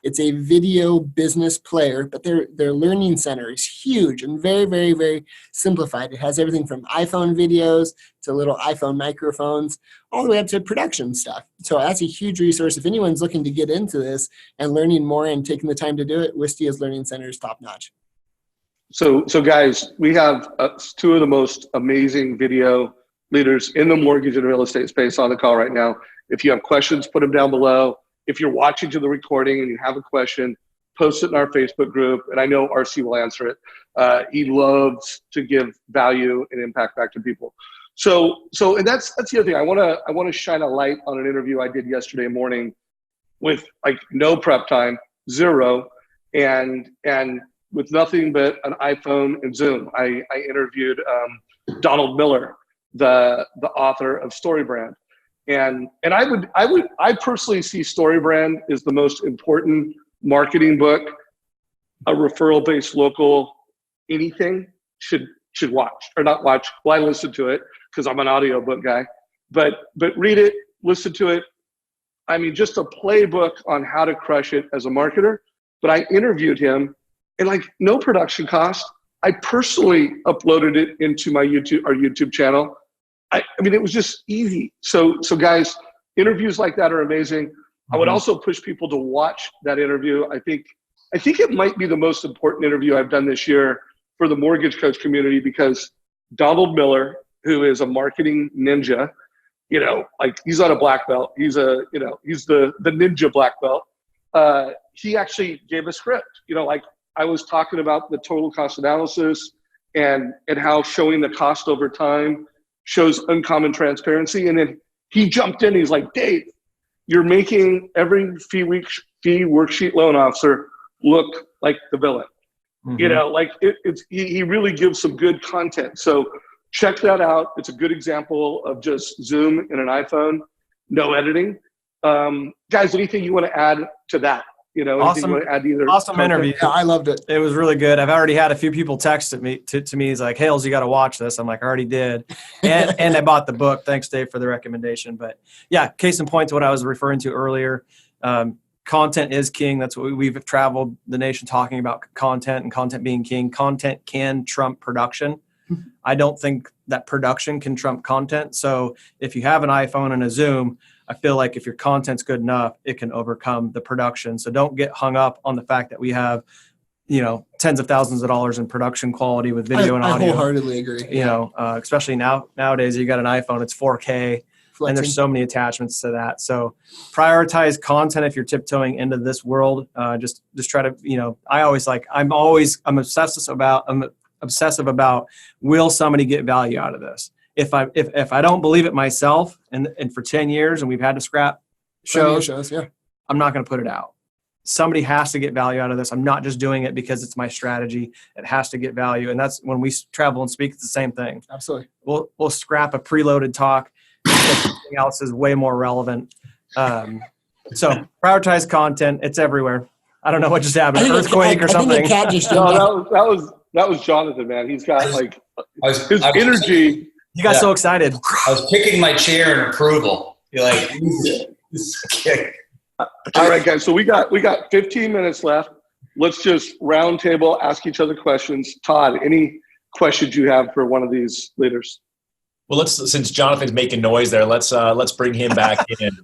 It's a video business player, but their learning center is huge and very, very, very simplified. It has everything from iPhone videos to little iPhone microphones, all the way up to production stuff. So that's a huge resource. If anyone's looking to get into this and learning more and taking the time to do it, Wistia's learning center is top notch. So guys, we have two of the most amazing video leaders in the mortgage and real estate space on the call right now. If you have questions, put them down below. If you're watching to the recording and you have a question, post it in our Facebook group, and I know RC will answer it. He loves to give value and impact back to people. So, and that's the other thing. I want to shine a light on an interview I did yesterday morning with like no prep time, zero, and with nothing but an iPhone and Zoom. I interviewed Donald Miller, the author of StoryBrand. And I personally see StoryBrand as the most important marketing book a referral-based local anything should watch, or not watch. Well, I listen to it because I'm an audiobook guy, but read it, listen to it. I mean, just a playbook on how to crush it as a marketer. But I interviewed him, and like no production cost. I personally uploaded it into our YouTube channel. I mean, it was just easy. So guys, interviews like that are amazing. I would also push people to watch that interview. I think it might be the most important interview I've done this year for the mortgage coach community, because Donald Miller, who is a marketing ninja, like he's on a black belt. He's the ninja black belt. He actually gave a script, like I was talking about the total cost analysis and how showing the cost over time shows uncommon transparency. And then he jumped in. He's like, Dave, you're making every fee worksheet loan officer look like the villain. Mm-hmm. He really gives some good content. So check that out. It's a good example of just Zoom and an iPhone, no editing. Guys, anything you want to add to that? You know, Awesome. anything you want to add to either Awesome content? interview. Yeah, I loved it. It was really good. I've already had a few people text me to me. He's like, Hales, you got to watch this. I'm like, I already did. And I bought the book. Thanks, Dave, for the recommendation. But yeah, case in point to what I was referring to earlier. Content is king. That's what we've traveled the nation talking about, content and content being king. Content can trump production. I don't think that production can trump content. So if you have an iPhone and a Zoom, I feel like if your content's good enough, it can overcome the production. So don't get hung up on the fact that we have, tens of thousands of dollars in production quality with video and audio. I wholeheartedly agree. Especially nowadays, you got an iPhone, it's 4K, and there's so many attachments to that. So prioritize content if you're tiptoeing into this world. Just try to, I'm obsessive about will somebody get value out of this? If I don't believe it myself, and for 10 years, and we've had to scrap shows, yeah, I'm not going to put it out. Somebody has to get value out of this. I'm not just doing it because it's my strategy. It has to get value, and that's when we travel and speak. It's the same thing. Absolutely. We'll scrap a preloaded talk. Everything else is way more relevant. So prioritize content. It's everywhere. I don't know what just happened. Earthquake or something. I think the cat just No, that was Jonathan, man. He's got his energy. You got so excited. I was kicking my chair in approval. You're like, all right, guys. So we got 15 minutes left. Let's just round table, ask each other questions. Todd, any questions you have for one of these leaders? Well, since Jonathan's making noise there, let's bring him back in.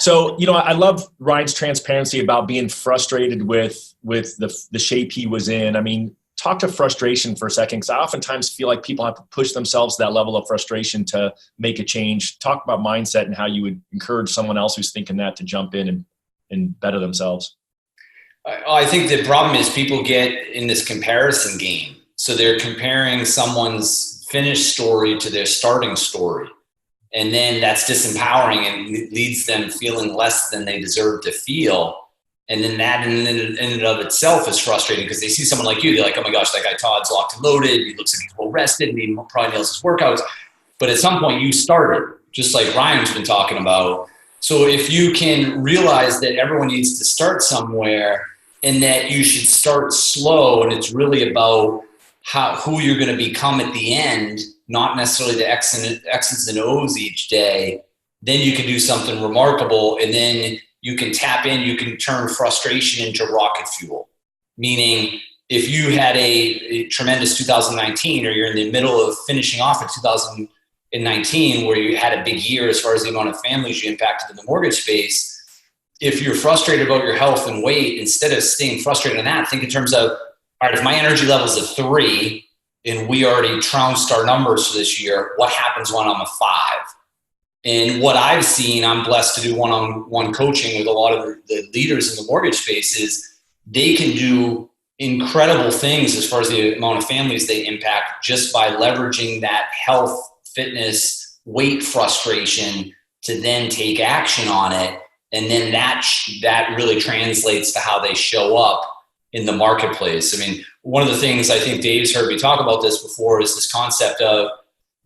So, I love Ryan's transparency about being frustrated with the shape he was in. I mean, talk to frustration for a second, because I oftentimes feel like people have to push themselves to that level of frustration to make a change. Talk about mindset and how you would encourage someone else who's thinking that to jump in and better themselves. I think the problem is people get in this comparison game. So they're comparing someone's finished story to their starting story. And then that's disempowering and leads them feeling less than they deserve to feel. And then that in and of itself is frustrating, because they see someone like you, they're like, oh my gosh, that guy Todd's locked and loaded. He looks like he's well rested and he probably nails his workouts. But at some point you started, just like Ryan's been talking about. So if you can realize that everyone needs to start somewhere and that you should start slow, and it's really about who you're going to become at the end, not necessarily the X's and O's each day, then you can do something remarkable. And then you can tap in, you can turn frustration into rocket fuel. Meaning, if you had a tremendous 2019, or you're in the middle of finishing off in 2019, where you had a big year as far as the amount of families you impacted in the mortgage space, if you're frustrated about your health and weight, instead of staying frustrated on that, think in terms of, all right, if my energy level is a 3 and we already trounced our numbers for this year, what happens when I'm a 5? And what I've seen, I'm blessed to do one-on-one coaching with a lot of the leaders in the mortgage space, is they can do incredible things as far as the amount of families they impact just by leveraging that health, fitness, weight frustration to then take action on it. And then that really translates to how they show up in the marketplace. I mean, one of the things I think Dave's heard me talk about this before is this concept of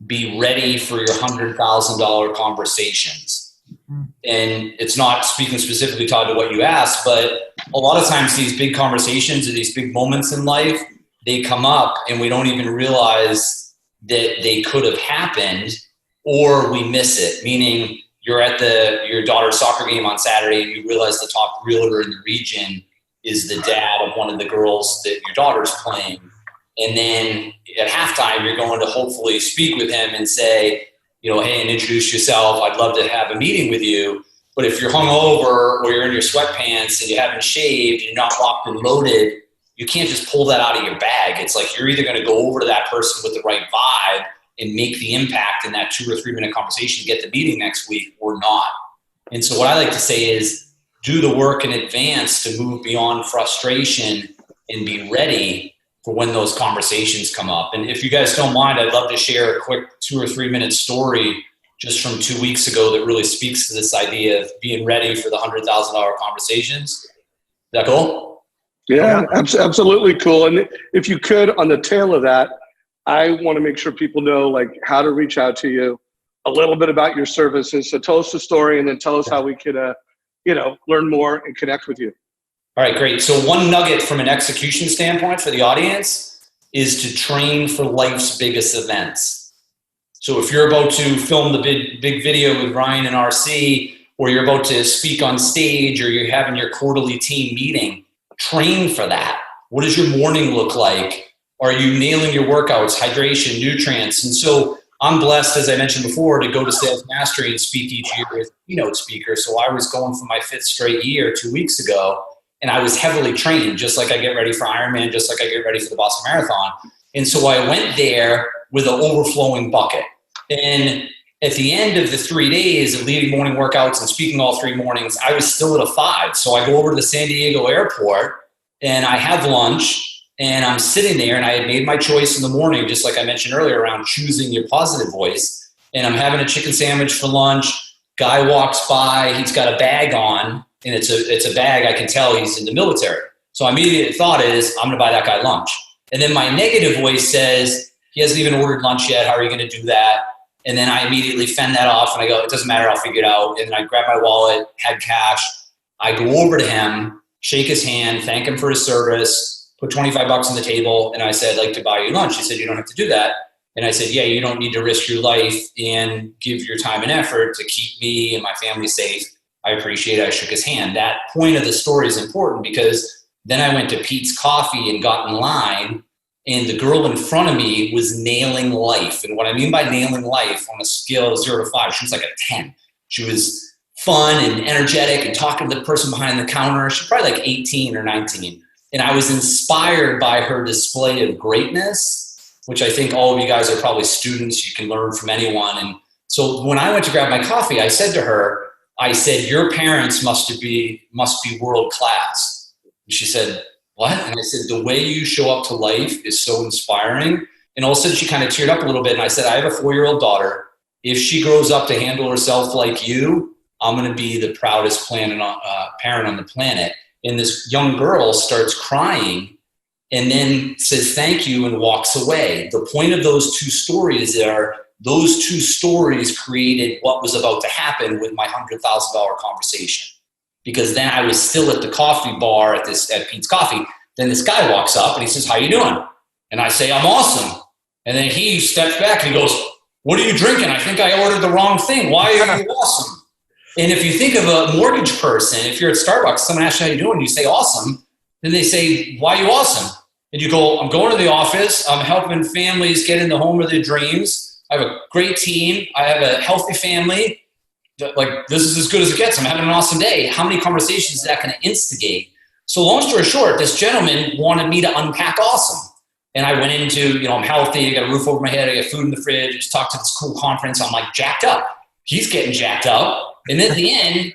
be ready for your $100,000 conversations. And it's not speaking specifically, Todd, to what you asked, but a lot of times these big conversations or these big moments in life, they come up and we don't even realize that they could have happened, or we miss it. Meaning you're at your daughter's soccer game on Saturday and you realize the top realtor in the region is the dad of one of the girls that your daughter's playing. And then at halftime, you're going to hopefully speak with him and say, hey, and introduce yourself. I'd love to have a meeting with you. But if you're hungover or you're in your sweatpants and you haven't shaved and you're not locked and loaded, you can't just pull that out of your bag. It's like you're either going to go over to that person with the right vibe and make the impact in that 2 or 3 minute conversation, get the meeting next week, or not. And so what I like to say is, do the work in advance to move beyond frustration and be ready for when those conversations come up. And if you guys don't mind, I'd love to share a quick 2 or 3 minute story just from 2 weeks ago that really speaks to this idea of being ready for the $100,000 conversations. Is that cool? Yeah, absolutely cool. And if you could, on the tail of that, I want to make sure people know how to reach out to you, a little bit about your services. So tell us the story, and then tell us how we could learn more and connect with you. All right, great. So one nugget from an execution standpoint for the audience is to train for life's biggest events. So if you're about to film the big video with Ryan and RC, or you're about to speak on stage, or you're having your quarterly team meeting, train for that. What does your morning look like? Are you nailing your workouts, hydration, nutrients? And so I'm blessed, as I mentioned before, to go to Sales Mastery and speak each year as a keynote speaker. So I was going for my 5th straight year 2 weeks ago, and I was heavily trained, just like I get ready for Ironman, just like I get ready for the Boston Marathon. And so I went there with an overflowing bucket. And at the end of the 3 days of leading morning workouts and speaking all 3 mornings, I was still at a 5. So I go over to the San Diego airport and I have lunch, and I'm sitting there, and I had made my choice in the morning, just like I mentioned earlier, around choosing your positive voice. And I'm having a chicken sandwich for lunch. Guy walks by, he's got a bag on, and it's a bag, I can tell he's in the military. So my immediate thought is, I'm gonna buy that guy lunch. And then my negative voice says, he hasn't even ordered lunch yet, how are you gonna do that? And then I immediately fend that off, and I go, it doesn't matter, I'll figure it out. And then I grab my wallet, had cash. I go over to him, shake his hand, thank him for his service, put $25 on the table, and I said, I'd like to buy you lunch. He said, you don't have to do that. And I said, yeah, you don't need to risk your life and give your time and effort to keep me and my family safe. I appreciate it. I shook his hand. That point of the story is important, because then I went to Pete's Coffee and got in line, and the girl in front of me was nailing life. And what I mean by nailing life, on a scale of 0 to 5, she was like a 10. She was fun and energetic and talking to the person behind the counter. She's probably like 18 or 19. And I was inspired by her display of greatness, which I think all of you guys are probably students. You can learn from anyone. And so when I went to grab my coffee, I said to her, your parents must be world class. And she said, what? And I said, the way you show up to life is so inspiring. And all of a sudden she kind of teared up a little bit. And I said, I have a 4-year-old daughter. If she grows up to handle herself like you, I'm going to be the proudest parent on the planet. And this young girl starts crying and then says thank you and walks away. The point of those 2 stories are, those 2 stories created what was about to happen with my $100,000 conversation. Because then I was still at the coffee bar at Pete's Coffee. Then this guy walks up and he says, how you doing? And I say, I'm awesome. And then he steps back and he goes, what are you drinking? I think I ordered the wrong thing. Why are you awesome? And if you think of a mortgage person, if you're at Starbucks, someone asks you how you doing, you say awesome. Then they say, why are you awesome? And you go, I'm going to the office. I'm helping families get in the home of their dreams. I have a great team. I have a healthy family. Like, this is as good as it gets. I'm having an awesome day. How many conversations is that going to instigate? So long story short, this gentleman wanted me to unpack awesome. And I went into, I'm healthy. I got a roof over my head. I got food in the fridge. I just talked to this cool conference. I'm like jacked up. He's getting jacked up. And then at the end,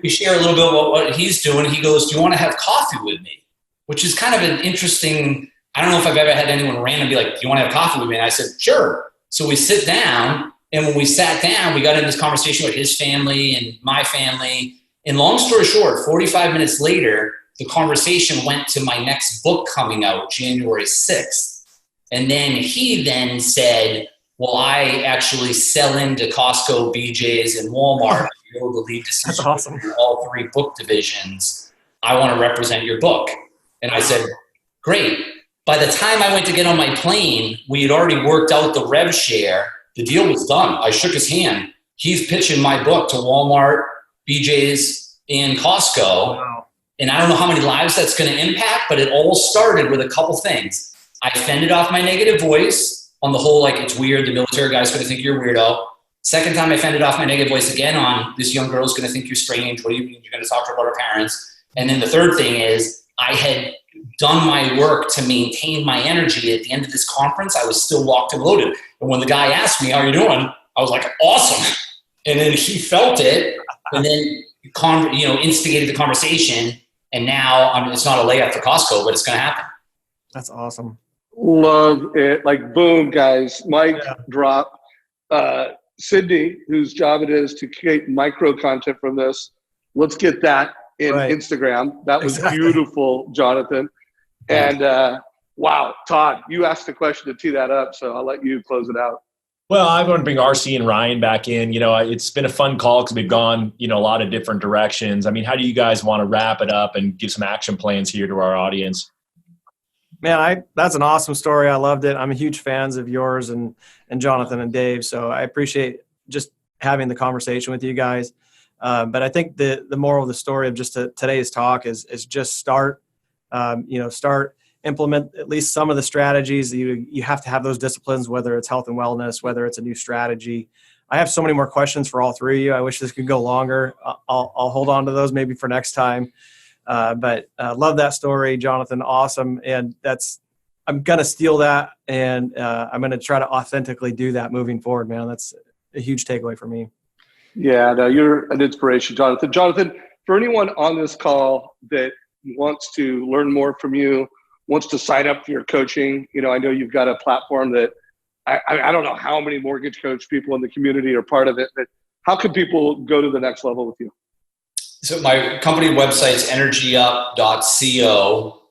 we share a little bit about what he's doing. He goes, do you want to have coffee with me? Which is kind of an interesting, I don't know if I've ever had anyone random be like, do you want to have coffee with me? And I said, sure. So we sit down, and when we sat down, we got into this conversation with his family and my family. And long story short, 45 minutes later, the conversation went to my next book coming out January 6th. And then he then said, well, I actually sell into Costco, BJ's, and Walmart. You're able to lead decisions. That's awesome. In all 3 book divisions. I want to represent your book. And I said, great. By the time I went to get on my plane, we had already worked out the rev share. The deal was done. I shook his hand. He's pitching my book to Walmart, BJ's, and Costco. Wow. And I don't know how many lives that's going to impact, but it all started with a couple things. I fended off my negative voice on the whole, like, it's weird, the military guy's going to think you're a weirdo. Second time I fended off my negative voice again on, this young girl's going to think you're strange. What do you mean you're going to talk to her about her parents? And then the third thing is, I had done my work to maintain my energy. At the end of this conference, I was still locked and loaded. And when the guy asked me, how are you doing? I was like, awesome. And then he felt it, and then instigated the conversation. And now it's not a layup for Costco, but it's going to happen. That's awesome. Love it. Like, boom, guys. Mic drop. Sydney, whose job it is to create micro content from this, let's get that in Instagram. That was beautiful, Jonathan. And wow, Todd, you asked the question to tee that up, so I'll let you close it out. Well, I want to bring RC and Ryan back in. It's been a fun call because we've gone, a lot of different directions. I mean, how do you guys want to wrap it up and give some action plans here to our audience? Man, that's an awesome story. I loved it. I'm a huge fans of yours and Jonathan and Dave. So I appreciate just having the conversation with you guys. But I think the moral of the story of just today's talk is just start implement at least some of the strategies. You have to have those disciplines, whether it's health and wellness, whether it's a new strategy. I have so many more questions for all three of you. I wish this could go longer. I'll hold on to those maybe for next time. But love that story, Jonathan. Awesome. And I'm going to steal that, and I'm going to try to authentically do that moving forward, man. That's a huge takeaway for me. Yeah, no, you're an inspiration, Jonathan. Jonathan, for anyone on this call that wants to learn more from you, wants to sign up for your coaching, I know you've got a platform that I don't know how many mortgage coach people in the community are part of it, but how can people go to the next level with you? So my company website's energyup.co.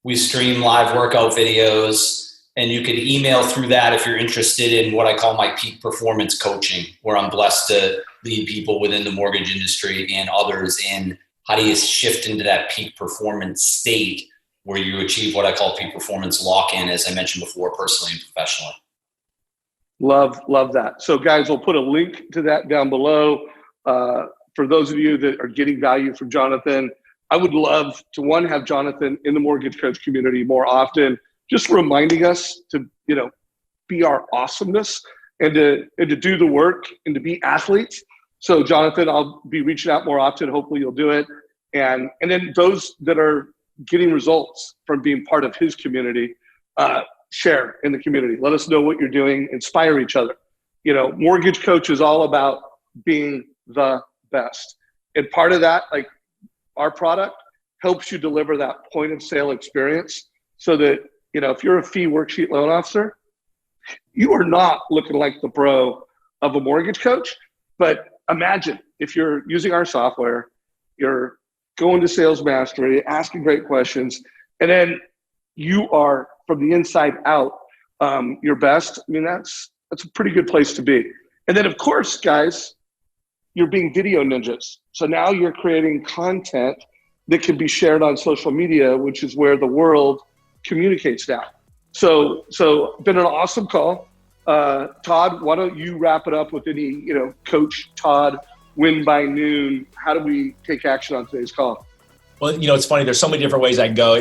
We stream live workout videos, and you can email through that if you're interested in what I call my peak performance coaching, where I'm blessed to lead people within the mortgage industry and others in how do you shift into that peak performance state where you achieve what I call peak performance lock-in, as I mentioned before, personally and professionally. Love that. So guys, we'll put a link to that down below. For those of you that are getting value from Jonathan, I would love to, have Jonathan in the mortgage coach community more often, just reminding us to, be our awesomeness and to do the work and to be athletes. So Jonathan, I'll be reaching out more often. Hopefully you'll do it. And then those that are getting results from being part of his community, share in the community. Let us know what you're doing. Inspire each other. Mortgage coach is all about being the best. And part of that, like our product, helps you deliver that point of sale experience so that, if you're a fee worksheet loan officer, you are not looking like the bro of a mortgage coach. But imagine if you're using our software, you're going to Sales Mastery, asking great questions, and then you are from the inside out your best. I mean, that's a pretty good place to be. And then, of course, guys, you're being video ninjas. So now you're creating content that can be shared on social media, which is where the world communicates now. So been an awesome call. Todd, why don't you wrap it up with any, Coach Todd, win by noon. How do we take action on today's call? Well, it's funny. There's so many different ways I can go.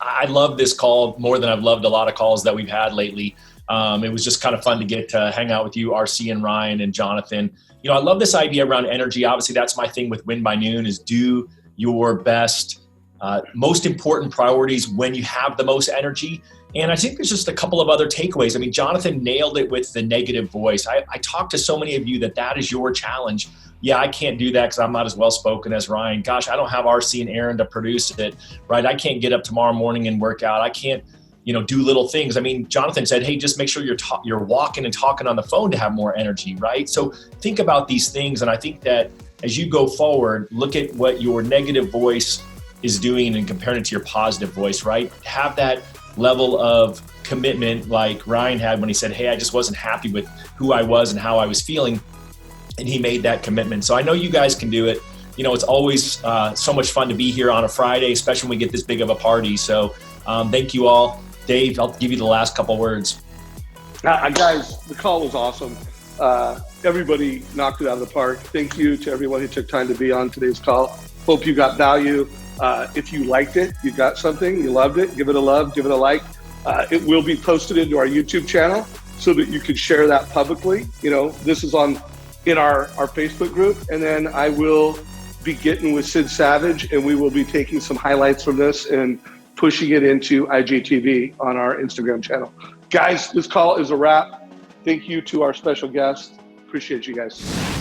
I love this call more than I've loved a lot of calls that we've had lately. It was just kind of fun to get to hang out with you, RC and Ryan and Jonathan. I love this idea around energy. Obviously, that's my thing with Win by Noon is do your best, most important priorities when you have the most energy. And I think there's just a couple of other takeaways. I mean, Jonathan nailed it with the negative voice. I talked to so many of you that is your challenge. Yeah, I can't do that because I'm not as well-spoken as Ryan. Gosh, I don't have RC and Aaron to produce it, right? I can't get up tomorrow morning and work out. I can't, do little things. I mean, Jonathan said, hey, just make sure you're walking and talking on the phone to have more energy, right? So think about these things. And I think that as you go forward, look at what your negative voice is doing and compare it to your positive voice, right? Have that level of commitment like Ryan had when he said, hey, I just wasn't happy with who I was and how I was feeling. And he made that commitment. So I know you guys can do it. It's always so much fun to be here on a Friday, especially when we get this big of a party. So thank you all. Dave, I'll give you the last couple words. Guys, the call was awesome. Everybody knocked it out of the park. Thank you to everyone who took time to be on today's call. Hope you got value. If you liked it, you got something, you loved it, give it a love, give it a like. It will be posted into our YouTube channel so that you can share that publicly. This is in our Facebook group, and then I will be getting with Sid Savage, and we will be taking some highlights from this and pushing it into IGTV on our Instagram channel. Guys, this call is a wrap. Thank you to our special guest. Appreciate you guys.